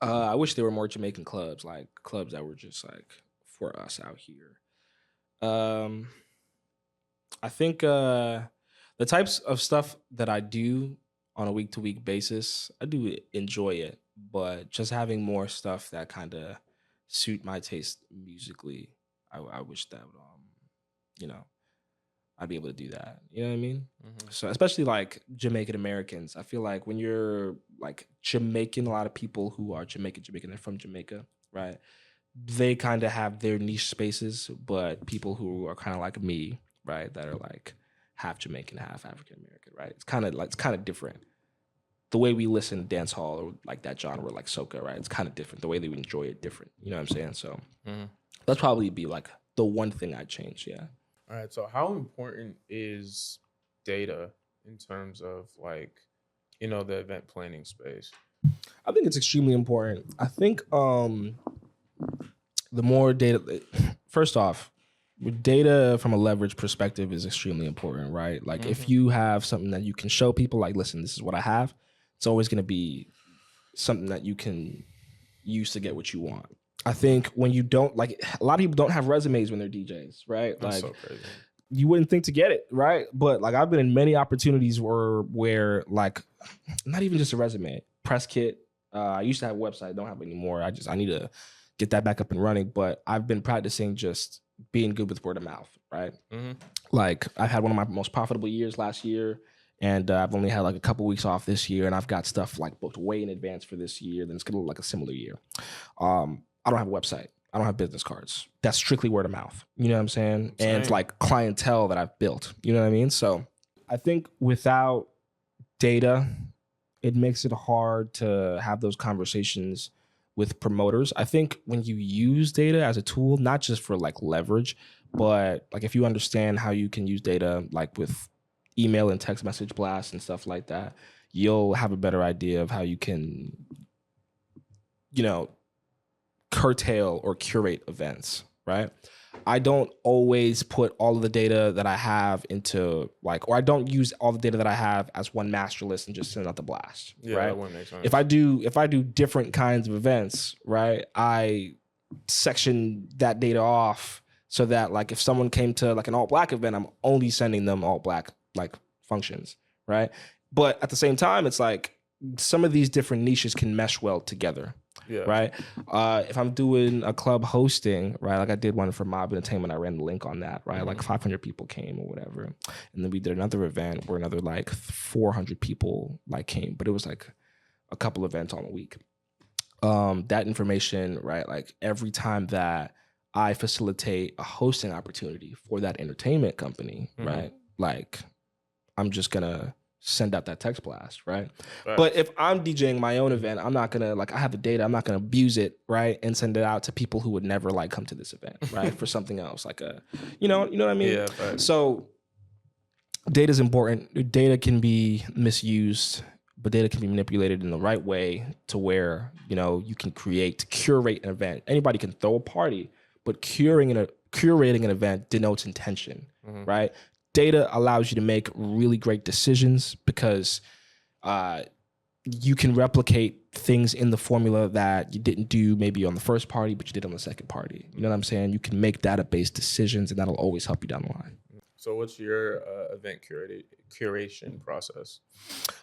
I wish there were more Jamaican clubs, like clubs that were just like for us out here. I think the types of stuff that I do on a week-to-week basis, I do enjoy it, but just having more stuff that kind of suit my taste musically, I wish that you know, I'd be able to do that. You know what I mean? So especially like Jamaican Americans, I feel like when you're like Jamaican, a lot of people who are Jamaican, they're from Jamaica, right? They kind of have their niche spaces, but people who are kind of like me, right, that are like half Jamaican, half African American, right? It's kind of different. The way we listen to dance hall or like that genre, like soca, right? It's kind of different. The way they enjoy it, different. You know what I'm saying? So that's probably be like the one thing I'd change. Yeah. All right. So how important is data in terms of like, you know, the event planning space? I think it's extremely important. I think the more data, first off, data from a leverage perspective is extremely important, right? Like if you have something that you can show people, like, listen, this is what I have, it's always going to be something that you can use to get what you want. I think when you don't, like, a lot of people don't have resumes when they're DJs, right? That's like, so crazy. You wouldn't think to get it, right? But like I've been in many opportunities where like, not even just a resume, press kit. I used to have a website, don't have it anymore. I need to get that back up and running. But I've been practicing just being good with word of mouth, right? Like I had one of my most profitable years last year, and I've only had like a couple weeks off this year, and I've got stuff like booked way in advance for this year. Then it's gonna look like a similar year. I don't have a website. I don't have business cards. That's strictly word of mouth. You know what I'm saying? And it's like clientele that I've built. You know what I mean? So I think without data, it makes it hard to have those conversations with promoters. I think when you use data as a tool, not just for like leverage, but like if you understand how you can use data like with email and text message blasts and stuff like that, you'll have a better idea of how you can, you know, curtail or curate events, right? I don't always put all of the data that I have into like, or I don't use all the data that I have as one master list and just send out the blast. Yeah, right? That wouldn't make sense. If I do different kinds of events, right, I section that data off so that like if someone came to like an all black event, I'm only sending them all black like functions, right? But at the same time, it's like some of these different niches can mesh well together. Yeah. Right. If I'm doing a club hosting, right, like I did one for Mob Entertainment, I ran the link on that, right? Like 500 people came or whatever, and then we did another event where another like 400 people like came, but it was like a couple events on a week. That information, right? Like every time that I facilitate a hosting opportunity for that entertainment company, right? Like I'm just gonna send out that text blast, right? Facts. But if I'm DJing my own event, I'm not gonna like I have the data, I'm not gonna abuse it, right? And send it out to people who would never like come to this event, right? For something else, like you know what I mean? Yeah, facts. So data is important. Data can be misused, but data can be manipulated in the right way to where, you know, you can curate an event. Anybody can throw a party, but curating an event denotes intention, right? Data allows you to make really great decisions because you can replicate things in the formula that you didn't do maybe on the first party, but you did on the second party. You know what I'm saying? You can make data-based decisions, and that'll always help you down the line. So what's your event curation process?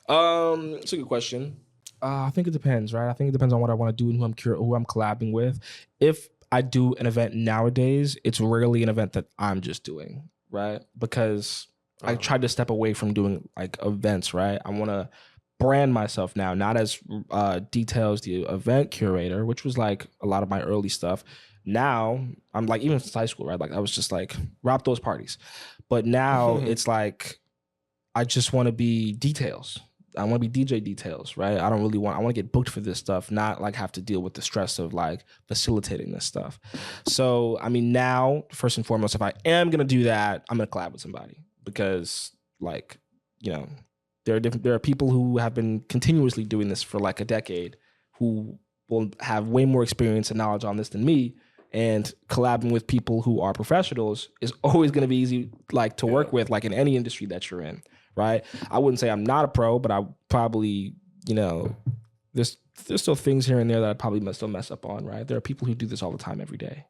It's a good question. I think it depends, right? I think it depends on what I want to do and who I'm collabing with. If I do an event nowadays, it's rarely an event that I'm just doing, right? Because I tried to step away from doing like events, right? I want to brand myself now, not as Detailz, the event curator, which was like a lot of my early stuff. Now I'm like, even since high school, right? Like I was just like, rock those parties. But now it's like, I just want to be Detailz. I want to be DJ Detailz, right? I want to get booked for this stuff, not like have to deal with the stress of like facilitating this stuff. So, I mean, now, first and foremost, if I am going to do that, I'm going to collab with somebody because like, you know, there are people who have been continuously doing this for like a decade who will have way more experience and knowledge on this than me. And collabing with people who are professionals is always going to be easy, like to work with, like in any industry that you're in, right? I wouldn't say I'm not a pro, but I probably, you know, there's still things here and there that I probably still mess up on, right? There are people who do this all the time, every day.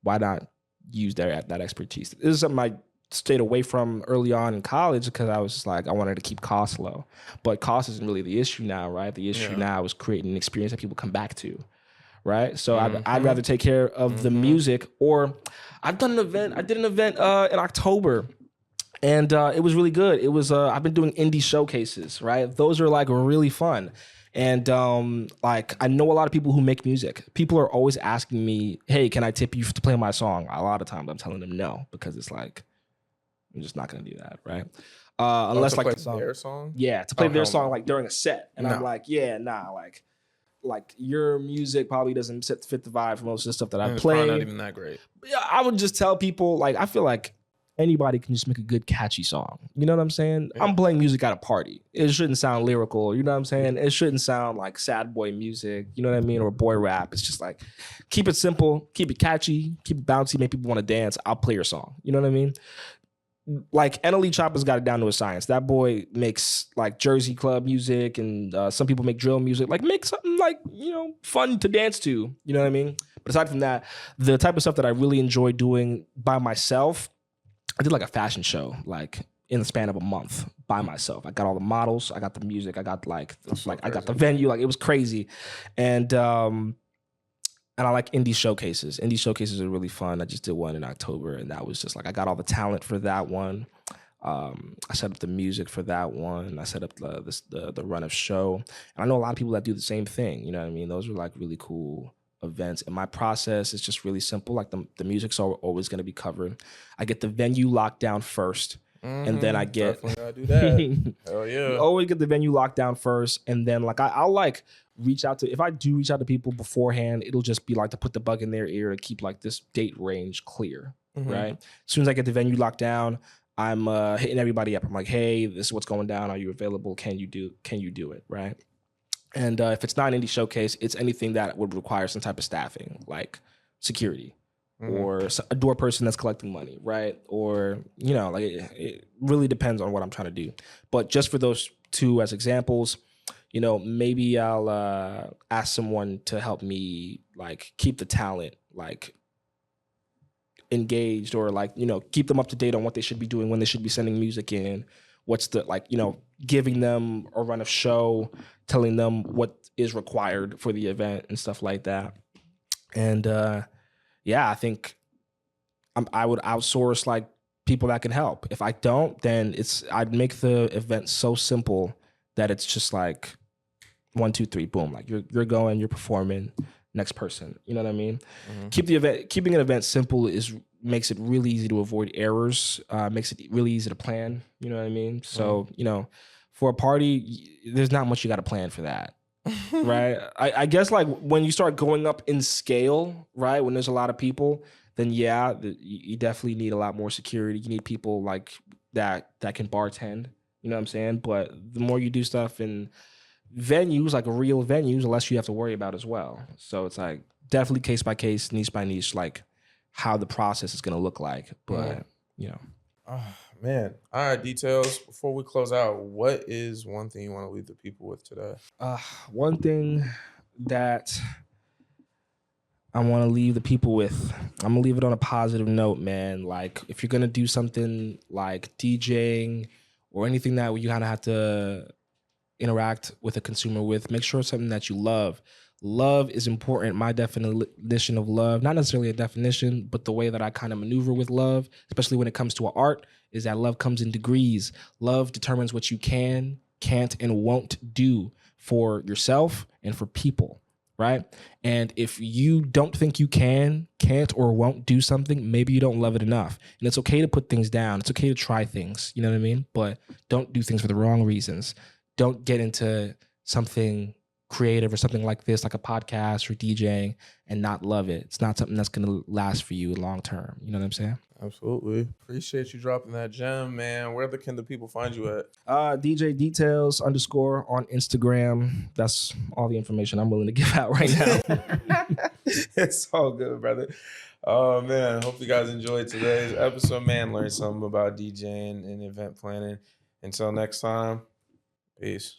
Why not use that expertise? This is something I stayed away from early on in college because I was just like, I wanted to keep costs low. But cost isn't really the issue now, right? The issue now is creating an experience that people come back to. Right. So I'd rather take care of the music, or I did an event in October and it was really good. It was I've been doing indie showcases, right? Those are like really fun. And like I know a lot of people who make music. People are always asking me, hey, can I tip you to play my song? A lot of times I'm telling them no, because it's like, I'm just not gonna do that, right? Unless like their song? Yeah, to play their song like during a set. And I'm like, yeah, nah, like your music probably doesn't fit the vibe for most of the stuff that I play. It's probably not even that great. Yeah, I would just tell people, like, I feel like anybody can just make a good, catchy song. You know what I'm saying? Yeah. I'm playing music at a party. It shouldn't sound lyrical. You know what I'm saying? It shouldn't sound like sad boy music. You know what I mean? Or boy rap. It's just like, keep it simple, keep it catchy, keep it bouncy, make people want to dance. I'll play your song. You know what I mean? Like NLE Chopper's got it down to a science. That boy makes like Jersey club music, and some people make drill music. Like make something like, you know, fun to dance to. You know what I mean? But aside from that, the type of stuff that I really enjoy doing by myself, I did like a fashion show like in the span of a month by myself. I got all the models, I got the music, I got I got the venue. Like it was crazy, and I like indie showcases. Indie showcases are really fun. I just did one in October, and that was just like, I got all the talent for that one. I set up the music for that one. I set up the run of show. And I know a lot of people that do the same thing. You know what I mean? Those are like really cool events. And my process is just really simple. Like the music's always going to be covered. I get the venue locked down first. And then I get definitely gotta do that. Hell yeah. Always get the venue locked down first, and then like I'll like reach out to, if I do reach out to people beforehand, it'll just be like to put the bug in their ear to keep like this date range clear, right? As soon as I get the venue locked down, I'm hitting everybody up. I'm like, hey, this is what's going down. Are you available? Can you do it, right? And if it's not an indie showcase, it's anything that would require some type of staffing, like security. Or a door person that's collecting money, right? Or, you know, like it really depends on what I'm trying to do. But just for those two as examples, you know, maybe I'll ask someone to help me like keep the talent like engaged, or like, you know, keep them up to date on what they should be doing, when they should be sending music in, what's the, like, you know, giving them a run of show, telling them what is required for the event and stuff like that. And yeah, I think I would outsource like people that can help. If I don't, then I'd make the event so simple that it's just like 1, 2, 3, boom. Like you're going, you're performing, next person. You know what I mean? Keeping an event simple makes it really easy to avoid errors. Makes it really easy to plan. You know what I mean? So, you know, for a party, there's not much you got to plan for that. Right. I guess like when you start going up in scale, right, when there's a lot of people, then yeah, you definitely need a lot more security. You need people like that can bartend. You know what I'm saying? But the more you do stuff in venues, like real venues, the less you have to worry about as well. So it's like definitely case by case, niche by niche, like how the process is going to look like. But you know. Oh, man. All right, Detailz. Before we close out, what is one thing you want to leave the people with today? One thing that I want to leave the people with, I'm gonna leave it on a positive note, man. Like if you're gonna do something like DJing or anything that you kind of have to interact with a consumer with, make sure it's something that you love. Love is important. My definition of love, not necessarily a definition, but the way that I kind of maneuver with love, especially when it comes to art, is that love comes in degrees. Love determines what you can, can't, and won't do for yourself and for people, right? And if you don't think you can, can't, or won't do something, maybe you don't love it enough. And it's okay to put things down. It's okay to try things, you know what I mean? But don't do things for the wrong reasons. Don't get into something creative or something like this, like a podcast or DJing, and not love it. It's not something that's going to last for you long term. You know what I'm saying? Absolutely. Appreciate you dropping that gem, man. Where can the people find you at? DJ Detailz _ on Instagram. That's all the information I'm willing to give out right now. It's all good, brother. Oh, man. Hope you guys enjoyed today's episode, man. Learned something about DJing and event planning. Until next time, peace.